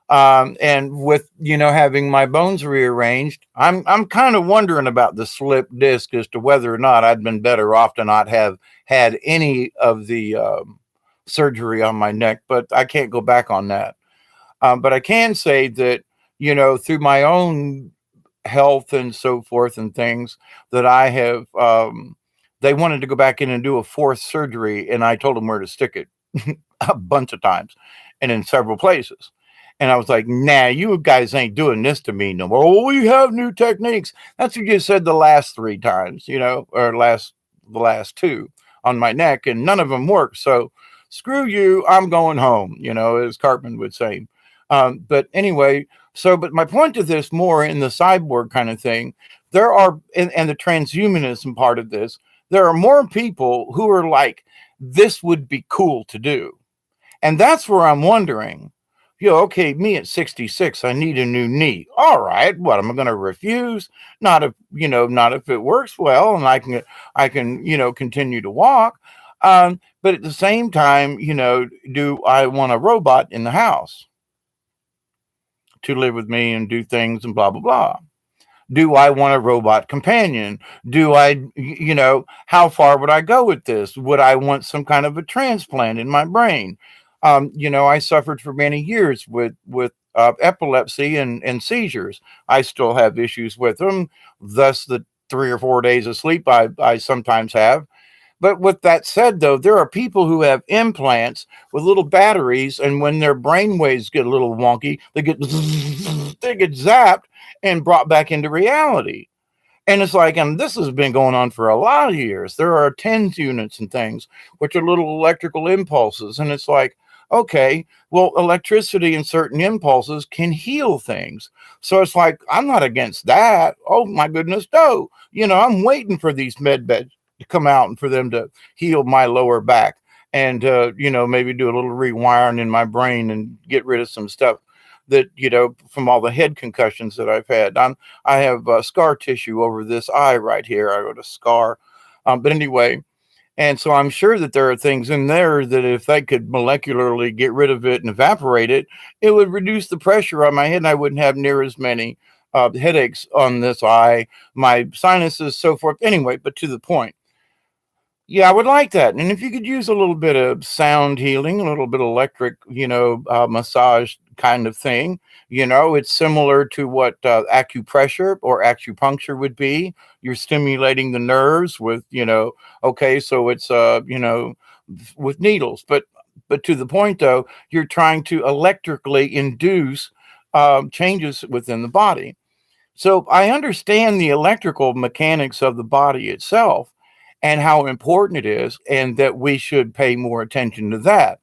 And with having my bones rearranged, I'm kind of wondering about the slip disc as to whether or not I'd been better off to not have had any of the surgery on my neck. But I can't go back on that. But I can say that through my own health and so forth and things that I have, they wanted to go back in and do a fourth surgery, and I told them where to stick it a bunch of times and in several places. And I was like, nah, you guys ain't doing this to me no more. Oh, we have new techniques. That's what you said the last three times, or the last two on my neck, and none of them worked. So screw you, I'm going home, as Cartman would say. But anyway, but my point to this more in the cyborg kind of thing, there are, and the transhumanism part of this, there are more people who are like, this would be cool to do. And that's where I'm wondering, okay, me at 66, I need a new knee. All right, what am I going to refuse? Not if it works well and I can, continue to walk. But at the same time, do I want a robot in the house to live with me and do things and blah, blah, blah? Do I want a robot companion? Do I, how far would I go with this? Would I want some kind of a transplant in my brain? I suffered for many years with epilepsy and seizures. I still have issues with them. Thus, the 3 or 4 days of sleep I sometimes have. But with that said, though, there are people who have implants with little batteries, and when their brain waves get a little wonky, they get zapped and brought back into reality. And it's like, and this has been going on for a lot of years. There are TENS units and things, which are little electrical impulses. And it's like, okay, well, electricity and certain impulses can heal things. So it's like, I'm not against that. Oh, my goodness, no. I'm waiting for these med beds to come out and for them to heal my lower back and, maybe do a little rewiring in my brain and get rid of some stuff that from all the head concussions that I've had. I have scar tissue over this eye right here. I got a scar, but anyway, and so I'm sure that there are things in there that if they could molecularly get rid of it and evaporate it, it would reduce the pressure on my head, and I wouldn't have near as many headaches on this eye, my sinuses, so forth. Anyway, but to the point. Yeah, I would like that. And if you could use a little bit of sound healing, a little bit of electric, massage kind of thing, it's similar to what acupressure or acupuncture would be. You're stimulating the nerves with, okay, so it's, with needles. But to the point, though, you're trying to electrically induce changes within the body. So I understand the electrical mechanics of the body itself. and how important it is, and that we should pay more attention to that.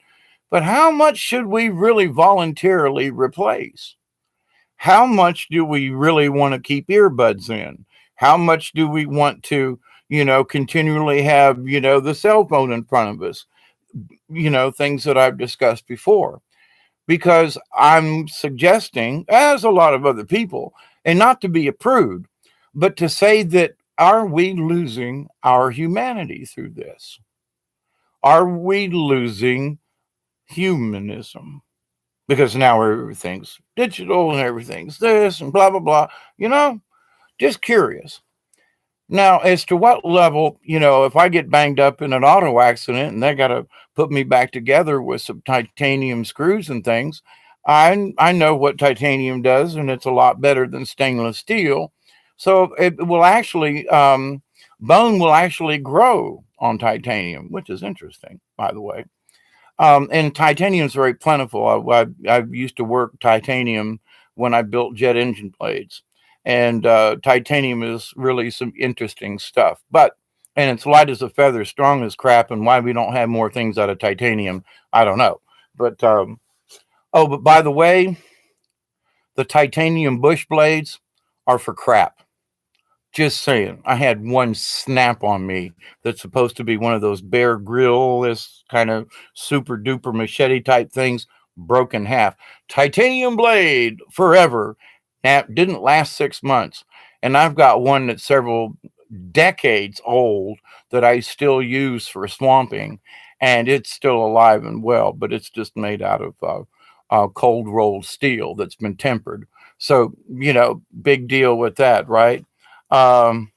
But how much should we really voluntarily replace? How much do we really want to keep earbuds in? How much do we want to, continually have, the cell phone in front of us? Things that I've discussed before. Because I'm suggesting, as a lot of other people, and not to be a prude, but to say that are we losing our humanity through this? Are we losing humanism? Because now everything's digital and everything's this and blah, blah, blah. Just curious. Now, as to what level, if I get banged up in an auto accident and they got to put me back together with some titanium screws and things, I know what titanium does, and it's a lot better than stainless steel. So it will actually, bone will actually grow on titanium, which is interesting, by the way. And titanium is very plentiful. I used to work titanium when I built jet engine blades, and titanium is really some interesting stuff. And it's light as a feather, strong as crap. And why we don't have more things out of titanium, I don't know. But but by the way, the titanium bush blades are for crap. Just saying. I had one snap on me that's supposed to be one of those Bear Grill, this kind of super duper machete type things, broke in half. Titanium blade forever. Now, it didn't last 6 months. And I've got one that's several decades old that I still use for swamping. And it's still alive and well, but it's just made out of cold rolled steel that's been tempered. So, big deal with that, right? Um,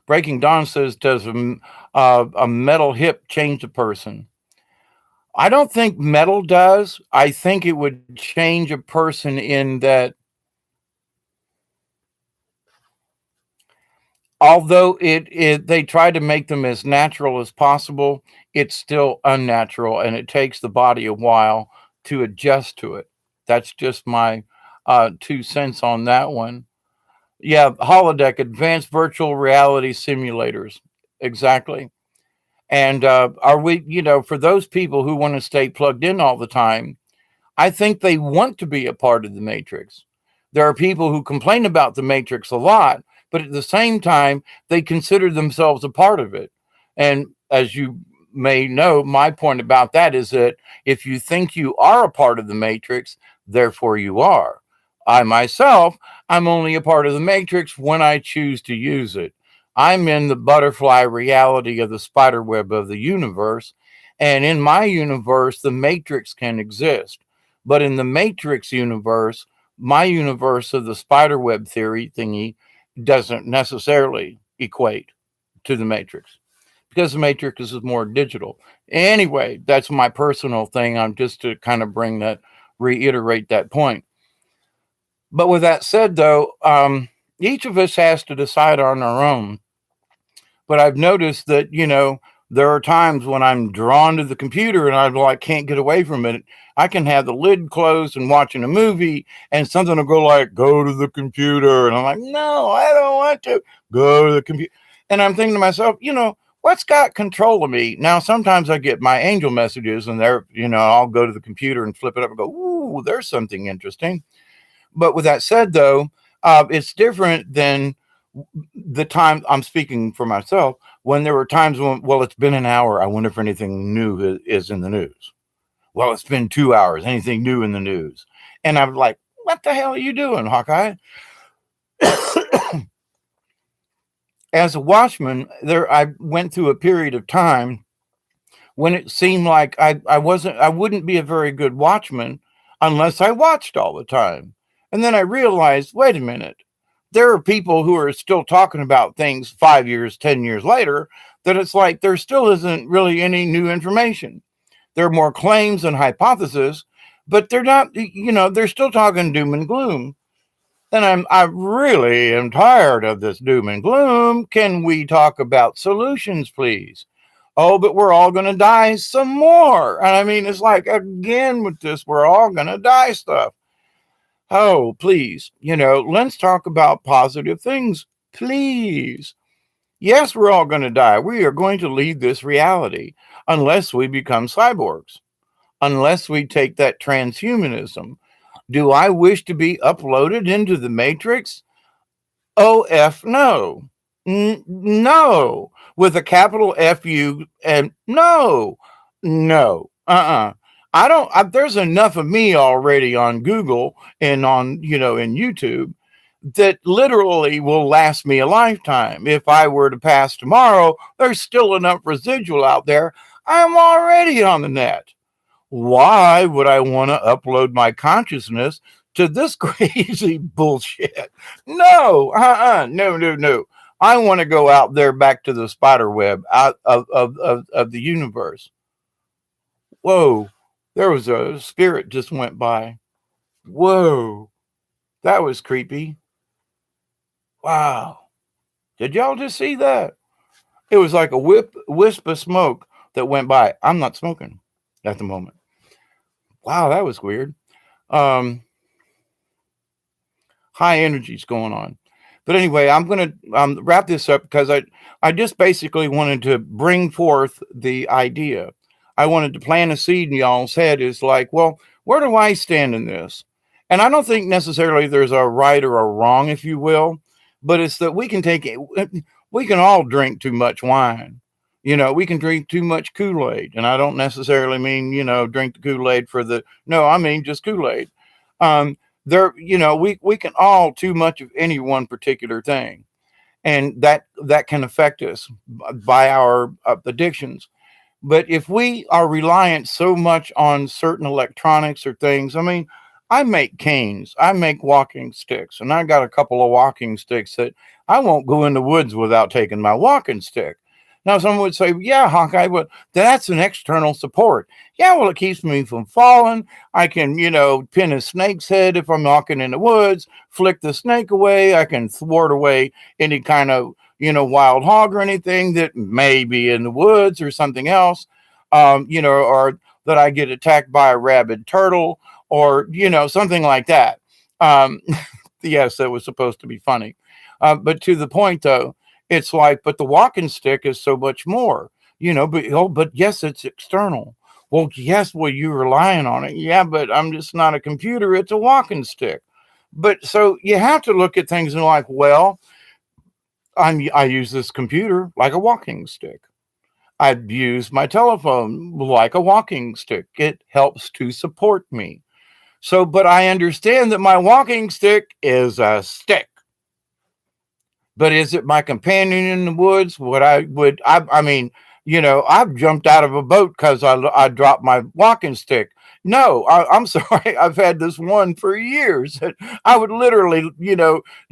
Breaking Dawn says, does a metal hip change a person? I don't think metal does. I think it would change a person in that, although they try to make them as natural as possible, it's still unnatural, and it takes the body a while to adjust to it. That's just my 2 cents on that one. Yeah, holodeck, advanced virtual reality simulators. Exactly. And are we, for those people who want to stay plugged in all the time, I think they want to be a part of the matrix. There are people who complain about the matrix a lot, but at the same time, they consider themselves a part of it. And as you may know, my point about that is that if you think you are a part of the matrix, therefore you are. I myself, I'm only a part of the matrix when I choose to use it. I'm in the butterfly reality of the spider web of the universe. And in my universe, the matrix can exist. But in the matrix universe, my universe of the spider web theory thingy doesn't necessarily equate to the matrix because the matrix is more digital. Anyway, that's my personal thing. I'm just to kind of reiterate that point. But with that said, though, each of us has to decide on our own. But I've noticed that, there are times when I'm drawn to the computer and I'm like, can't get away from it. I can have the lid closed and watching a movie, and something will go like, go to the computer. And I'm like, no, I don't want to go to the computer. And I'm thinking to myself, what's got control of me? Now, sometimes I get my angel messages and I'll go to the computer and flip it up and go, ooh, there's something interesting. But with that said, though, it's different than the time I'm speaking for myself when there were times when, well, it's been an hour. I wonder if anything new is in the news. Well, it's been 2 hours. Anything new in the news? And I'm like, what the hell are you doing, Hawkeye? As a watchman, I went through a period of time when it seemed like I wouldn't be a very good watchman unless I watched all the time. And then I realized, wait a minute, there are people who are still talking about things 5 years, 10 years later, that it's like there still isn't really any new information. There are more claims and hypotheses, but they're not, they're still talking doom and gloom. And I really am tired of this doom and gloom. Can we talk about solutions, please? Oh, but we're all going to die some more. And I mean, it's like, again, with this, we're all going to die stuff. Oh, please, let's talk about positive things. Please. Yes, we're all going to die. We are going to leave this reality unless we become cyborgs, unless we take that transhumanism. Do I wish to be uploaded into the Matrix? OF no. No. With a capital FU and no. No. I don't there's enough of me already on Google and on, in YouTube that literally will last me a lifetime. If I were to pass tomorrow, there's still enough residual out there. I'm already on the net. Why would I want to upload my consciousness to this crazy bullshit? No, no, no, no. I want to go out there back to the spider web out of the universe. Whoa, there was a spirit just went by. Whoa, that was creepy. Wow. Did y'all just see that? It was like a wisp of smoke that went by. I'm not smoking at the moment. Wow, that was weird. Um, High energies going on. But anyway, I'm going to wrap this up because I just basically wanted to bring forth the idea. I wanted to plant a seed in y'all's head is like, well, where do I stand in this? And I don't think necessarily there's a right or a wrong, if you will, but it's that we can take it, we can all drink too much wine. We can drink too much Kool-Aid. And I don't necessarily mean, drink the Kool-Aid for the, no, I mean just Kool-Aid. Um, we can all too much of any one particular thing, and that can affect us by our addictions. But if we are reliant so much on certain electronics or things, I mean, I make canes, I make walking sticks, and I got a couple of walking sticks that I won't go in the woods without taking my walking stick. Now, someone would say, yeah, Hawkeye, but that's an external support. Yeah, well, it keeps me from falling. I can, pin a snake's head if I'm walking in the woods, flick the snake away. I can thwart away any kind of, wild hog or anything that may be in the woods or something else, or that I get attacked by a rabid turtle or, something like that. Um, yes, that was supposed to be funny. But to the point, though, it's like, but the walking stick is so much more, but yes, it's external. Well, yes, well, you're relying on it. Yeah, but I'm just not a computer. It's a walking stick. But so you have to look at things and like, well, I use this computer like a walking stick. I use my telephone like a walking stick. It helps to support me. So, but I understand that my walking stick is a stick. But is it my companion in the woods? I mean, I've jumped out of a boat because I dropped my walking stick. No, I'm sorry. I've had this one for years. I would literally,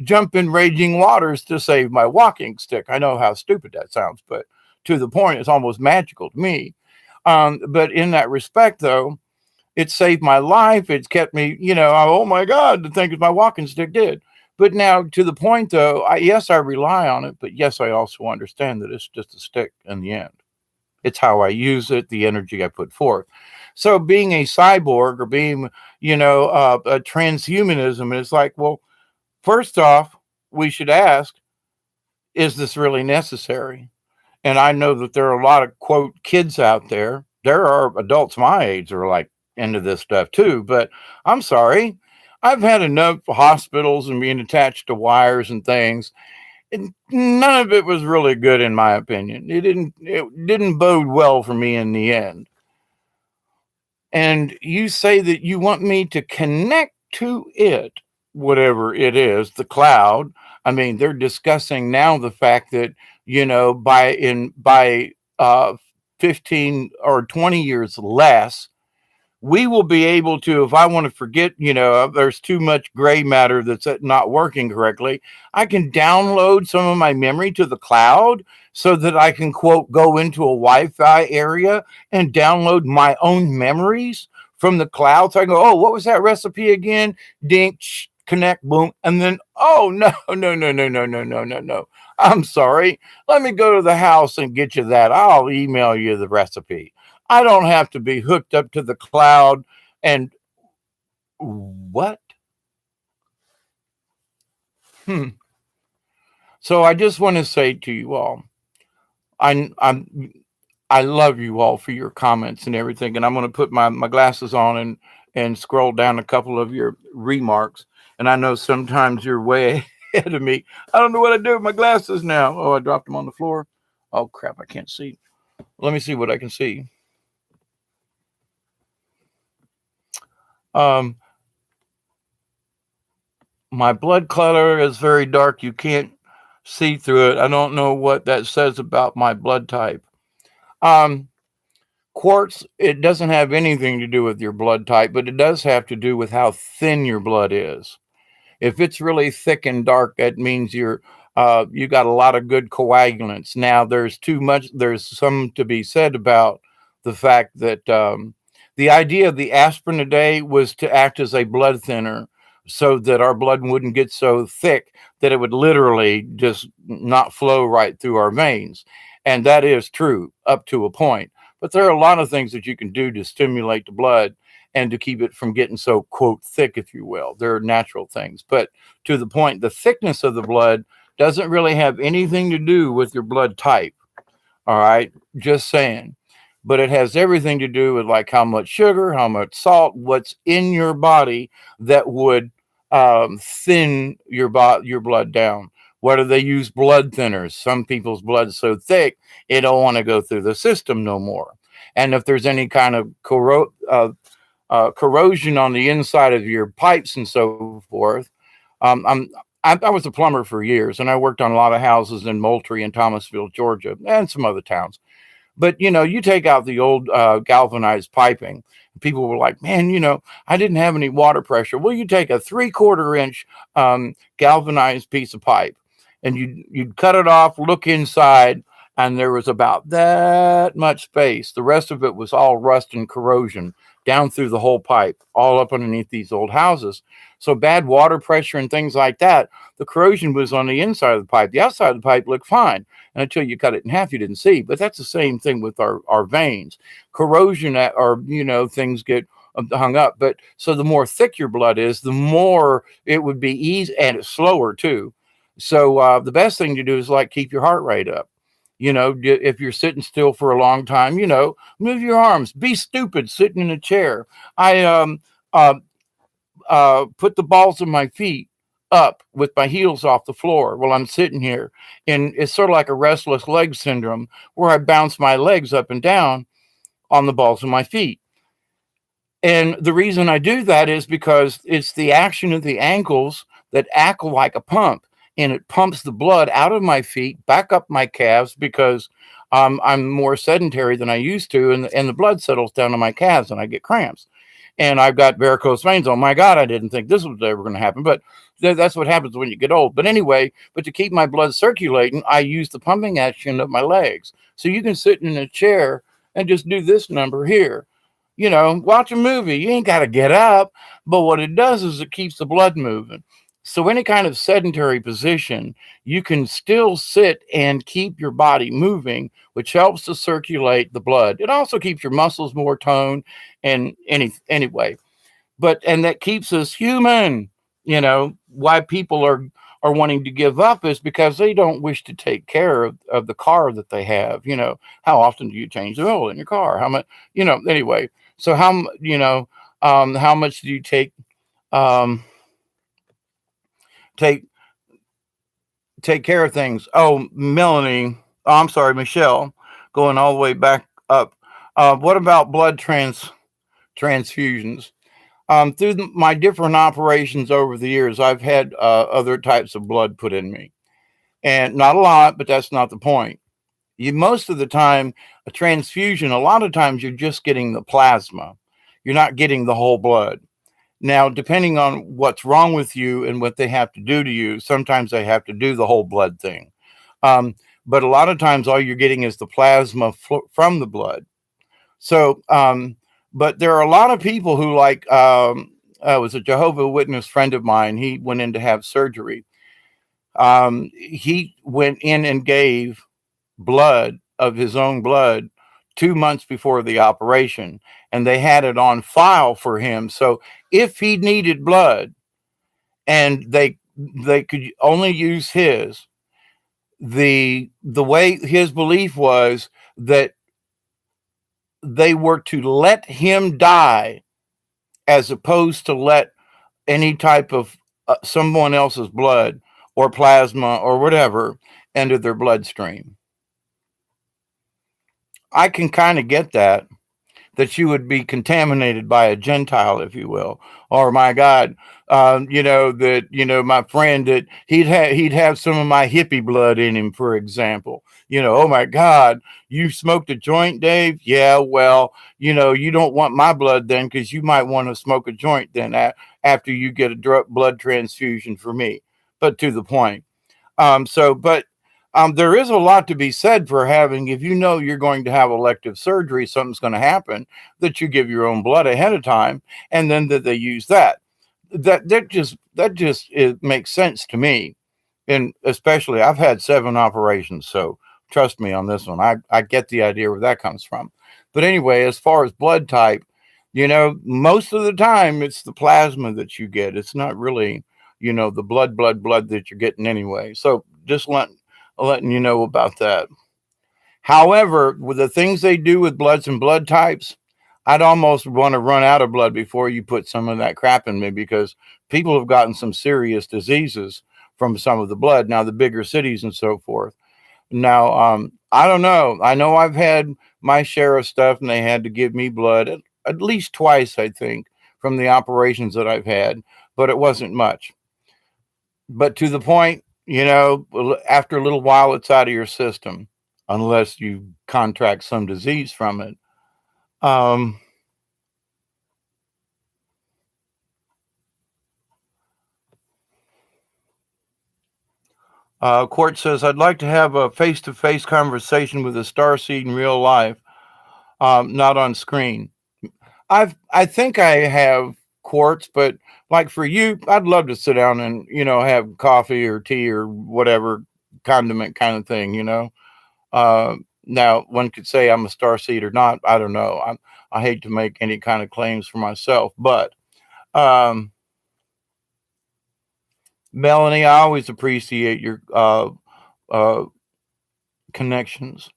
jump in raging waters to save my walking stick. I know how stupid that sounds, but to the point, it's almost magical to me. But in that respect, though, it saved my life. It's kept me, oh my God, the thing my walking stick did. But now to the point though, yes, I rely on it, but yes, I also understand that it's just a stick in the end. It's how I use it, the energy I put forth. So being a cyborg or being, a transhumanism is like, well, first off, we should ask, is this really necessary? And I know that there are a lot of quote kids out there. There are adults my age that are like into this stuff too. But I'm sorry, I've had enough hospitals and being attached to wires and things, and none of it was really good in my opinion. It didn't bode well for me in the end. And you say that you want me to connect to it, whatever it is, the cloud. I mean, they're discussing now the fact that, by 15 or 20 years less, we will be able to, if I want to forget, there's too much gray matter that's not working correctly, I can download some of my memory to the cloud so that I can, quote, go into a Wi-Fi area and download my own memories from the cloud. So I go, oh, what was that recipe again? Dink, connect, boom. And then, oh, no, no, no, no, no, no, no, no, no. I'm sorry. Let me go to the house and get you that. I'll email you the recipe. I don't have to be hooked up to the cloud. And what? Hmm. So I just want to say to you all, I'm I love you all for your comments and everything. And I'm going to put my glasses on and scroll down a couple of your remarks. And I know sometimes you're way ahead of me. I don't know what I do with my glasses now. Oh, I dropped them on the floor. Oh, crap. I can't see. Let me see what I can see. Um, my blood color is very dark. You can't see through it. I don't know what that says about my blood type. Um, Quartz, it doesn't have anything to do with your blood type, but it does have to do with how thin your blood is. If it's really thick and dark, that means you got a lot of good coagulants. Now, there's too much. There's some to be said about the fact that the idea of the aspirin a day was to act as a blood thinner, so that our blood wouldn't get so thick that it would literally just not flow right through our veins. And that is true up to a point. But there are a lot of things that you can do to stimulate the blood and to keep it from getting so, quote, thick, if you will. There are natural things. But to the point, the thickness of the blood doesn't really have anything to do with your blood type. All right. Just saying. But it has everything to do with like how much sugar, how much salt, what's in your body that would thin your blood down. Whether they use blood thinners, some people's blood's so thick it don't want to go through the system no more. And if there's any kind of corrosion on the inside of your pipes and so forth. I was a plumber for years, and I worked on a lot of houses in Moultrie and Thomasville, Georgia, and some other towns. But you take out the old galvanized piping. People were like, "Man, I didn't have any water pressure." Well, you take a 3/4 inch galvanized piece of pipe, and you'd cut it off, look inside, and there was about that much space. The rest of it was all rust and corrosion down through the whole pipe, all up underneath these old houses. So bad water pressure and things like that. The corrosion was on the inside of the pipe. The outside of the pipe looked fine. And until you cut it in half, you didn't see. But that's the same thing with our veins. Corrosion or, things get hung up. But so the more thick your blood is, the more it would be easy, and it's slower too. So the best thing to do is like keep your heart rate up. If you're sitting still for a long time, move your arms. Be stupid sitting in a chair. I uh, put the balls of my feet up with my heels off the floor while I'm sitting here. And it's sort of like a restless leg syndrome where I bounce my legs up and down on the balls of my feet. And the reason I do that is because it's the action of the ankles that act like a pump, and it pumps the blood out of my feet back up my calves because I'm more sedentary than I used to, and the blood settles down to my calves and I get cramps. And I've got varicose veins. Oh my God, I didn't think this was ever going to happen, but that's what happens when you get old. But anyway, but to keep my blood circulating, I use the pumping action of my legs. So you can sit in a chair and just do this number here. Watch a movie. You ain't got to get up. But what it does is it keeps the blood moving. So, any kind of sedentary position, you can still sit and keep your body moving, which helps to circulate the blood. It also keeps your muscles more toned and anyway. And that keeps us human. Why people are wanting to give up is because they don't wish to take care of the car that they have. How often do you change the oil in your car? How much, anyway. So how much do you um, take take care of things? Oh, Melanie, oh, I'm sorry, Michelle, going all the way back up. What about transfusions? Through my different operations over the years, I've had other types of blood put in me, and not a lot, but that's not the point. Most of the time, a transfusion, a lot of times you're just getting the plasma. You're not getting the whole blood. Now, depending on what's wrong with you and what they have to do to you, sometimes they have to do the whole blood thing. But a lot of times, all you're getting is the plasma from the blood. So, but there are a lot of people who was a Jehovah Witness friend of mine. He went in to have surgery. He went in and gave blood of his own blood 2 months before the operation, and they had it on file for him. So if he needed blood and they could only use his, The way his belief was that they were to let him die as opposed to let any type of someone else's blood or plasma or whatever enter their bloodstream. I can kind of get that you would be contaminated by a Gentile, if you will, or my God, that my friend that he'd have some of my hippie blood in him, for example. Oh my God, you smoked a joint, Dave? Yeah, well, you don't want my blood then because you might want to smoke a joint then after you get a blood transfusion for me. But to the point. But there is a lot to be said for having, if you know you're going to have elective surgery, something's going to happen, that you give your own blood ahead of time, and then that they use that. That just it makes sense to me, and especially I've had 7 operations, so trust me on this one. I get the idea where that comes from. But anyway, as far as blood type, most of the time it's the plasma that you get. It's not really the blood that you're getting anyway. So just letting you know about that. However, with the things they do with bloods and blood types, I'd almost want to run out of blood before you put some of that crap in me, because people have gotten some serious diseases from some of the blood. Now, the bigger cities and so forth. Now, I don't know. I know I've had my share of stuff, and they had to give me blood at least twice, I think, from the operations that I've had, but it wasn't much. But to the point, after a little while, it's out of your system unless you contract some disease from it. Um, Court says, I'd like to have a face to face conversation with a starseed in real life, not on screen. I think I have Quartz, but like for you, I'd love to sit down and have coffee or tea or whatever condiment kind of thing. Uh, Now one could say I'm a star seed or not. I don't know. I hate to make any kind of claims for myself, but um, Melanie, I always appreciate your uh, connections.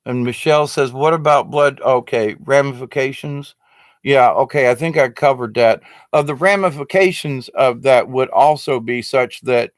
And Michelle says, "What about blood? Okay, ramifications." Yeah, okay. I think I covered that. The ramifications of that would also be such that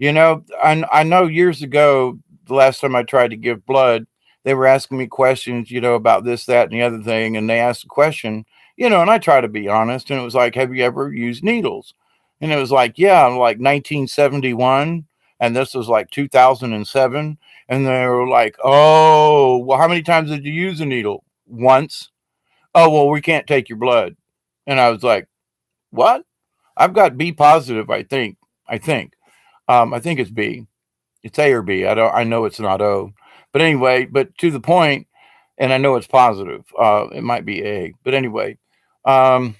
I know years ago, the last time I tried to give blood, they were asking me questions, about this, that, and the other thing. And they asked a question, and I try to be honest. And it was like, have you ever used needles? And it was like, yeah, like 1971. And this was like 2007. And they were like, oh, well, how many times did you use a needle? Once. Oh, well, we can't take your blood. And I was like, what? I've got B positive, I think. I think it's B. It's A or B. I know it's not O. But anyway, but to the point, and I know it's positive. It might be A. But anyway, um,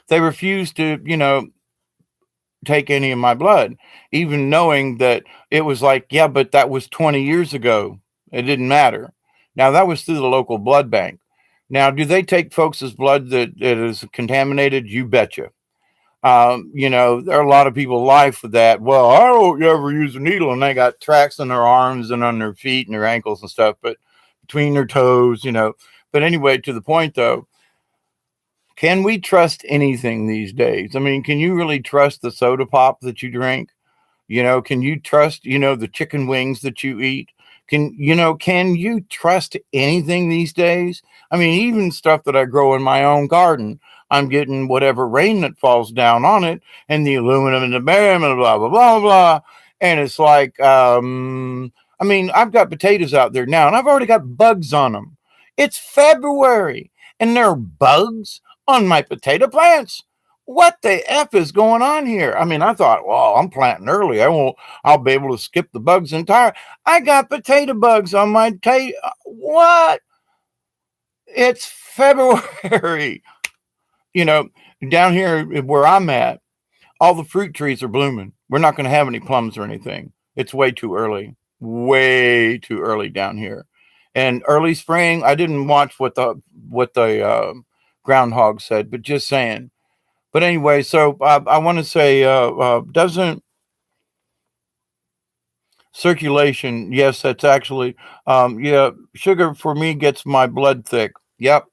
they refused to, take any of my blood, even knowing that it was like, yeah, but that was 20 years ago. It didn't matter. Now that was through the local blood bank. Now, do they take folks' blood that is contaminated? You betcha. There are a lot of people life with that. Well, I don't ever use a needle, and they got tracks on their arms and on their feet and their ankles and stuff, but between their toes. But anyway, to the point though, can we trust anything these days? I mean, can you really trust the soda pop that you drink? Can you trust, the chicken wings that you eat? Can you trust anything these days? I mean, even stuff that I grow in my own garden, I'm getting whatever rain that falls down on it and the aluminum and the barium and blah, blah, blah, blah. And it's like, I mean, I've got potatoes out there now and I've already got bugs on them. It's February and there are bugs on my potato plants. What the F is going on here? I mean, I thought, well, I'm planting early. I'll be able to skip the bugs entirely. I got potato bugs on my potato. What? It's February. you know, Down here where I'm at, all the fruit trees are blooming. We're not going to have any plums or anything. It's way too early down here. And early spring, I didn't watch what the groundhog said, but just saying. But anyway, so I want to say, doesn't Circulation, yes, that's actually, yeah, sugar for me gets my blood thick. Yep.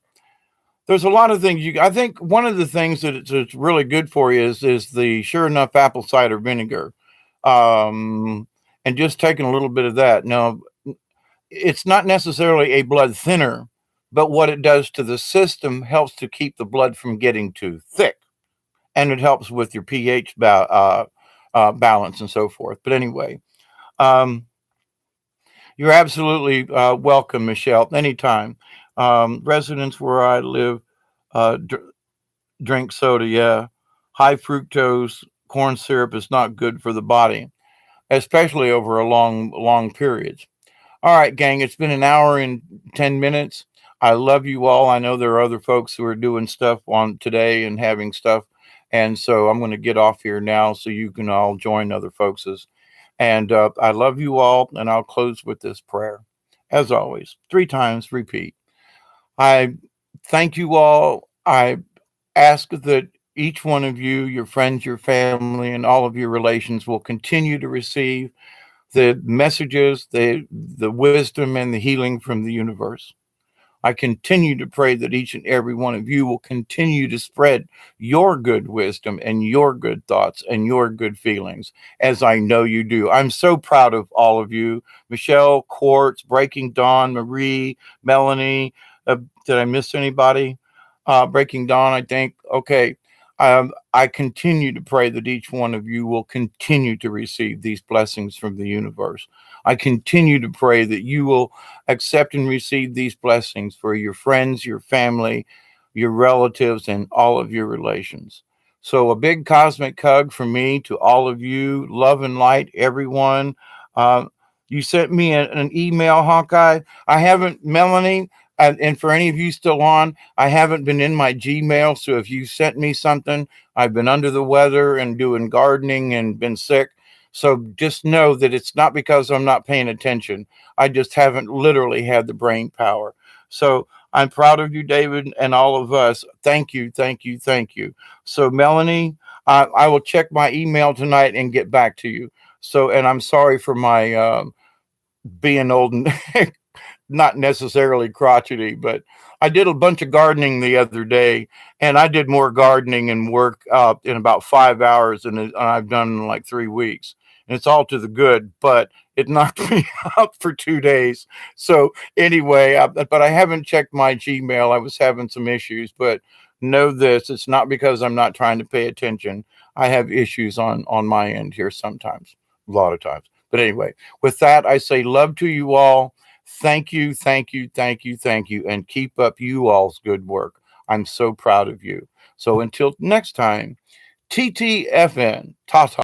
There's a lot of things I think one of the things that it's really good for you is the sure enough apple cider vinegar. Um, and just taking a little bit of that. Now, it's not necessarily a blood thinner, but what it does to the system helps to keep the blood from getting too thick, and it helps with your pH balance and so forth. But anyway, um, you're absolutely welcome, Michelle, anytime. Residents where I live drink soda. Yeah, high fructose corn syrup is not good for the body, especially over a long periods. All right, gang, it's been an hour and 10 minutes. I love you all. I know there are other folks who are doing stuff on today and having stuff, and so I'm going to get off here now so you can all join other folks'. And I love you all, and I'll close with this prayer. As always, 3 times repeat. I thank you all. I ask that each one of you, your friends, your family, and all of your relations will continue to receive the messages, the wisdom and the healing from the universe. I continue to pray that each and every one of you will continue to spread your good wisdom and your good thoughts and your good feelings, as I know you do. I'm so proud of all of you. Michelle, Quartz, Breaking Dawn, Marie, Melanie. Did I miss anybody? Breaking Dawn, I think. Okay. I continue to pray that each one of you will continue to receive these blessings from the universe. I continue to pray that you will accept and receive these blessings for your friends, your family, your relatives, and all of your relations. So, a big cosmic hug from me to all of you. Love and light, everyone. Uh, you sent me an email, Hawkeye. I haven't, Melanie, and for any of you still on, I haven't been in my Gmail. So, if you sent me something, I've been under the weather and doing gardening and been sick. So just know that it's not because I'm not paying attention. I just haven't literally had the brain power. So I'm proud of you, David, and all of us. Thank you, thank you, thank you. So, Melanie, I will check my email tonight and get back to you. So, and I'm sorry for my being old and not necessarily crotchety, but I did a bunch of gardening the other day, and I did more gardening and work in about 5 hours than I've done in like 3 weeks. And it's all to the good, but it knocked me out for 2 days. So anyway, but I haven't checked my Gmail. I was having some issues, but know this: it's not because I'm not trying to pay attention. I have issues on my end here sometimes, a lot of times. But anyway, with that, I say love to you all. Thank you, thank you, thank you, thank you, and keep up you all's good work. I'm so proud of you. So until next time, TTFN, ta ta.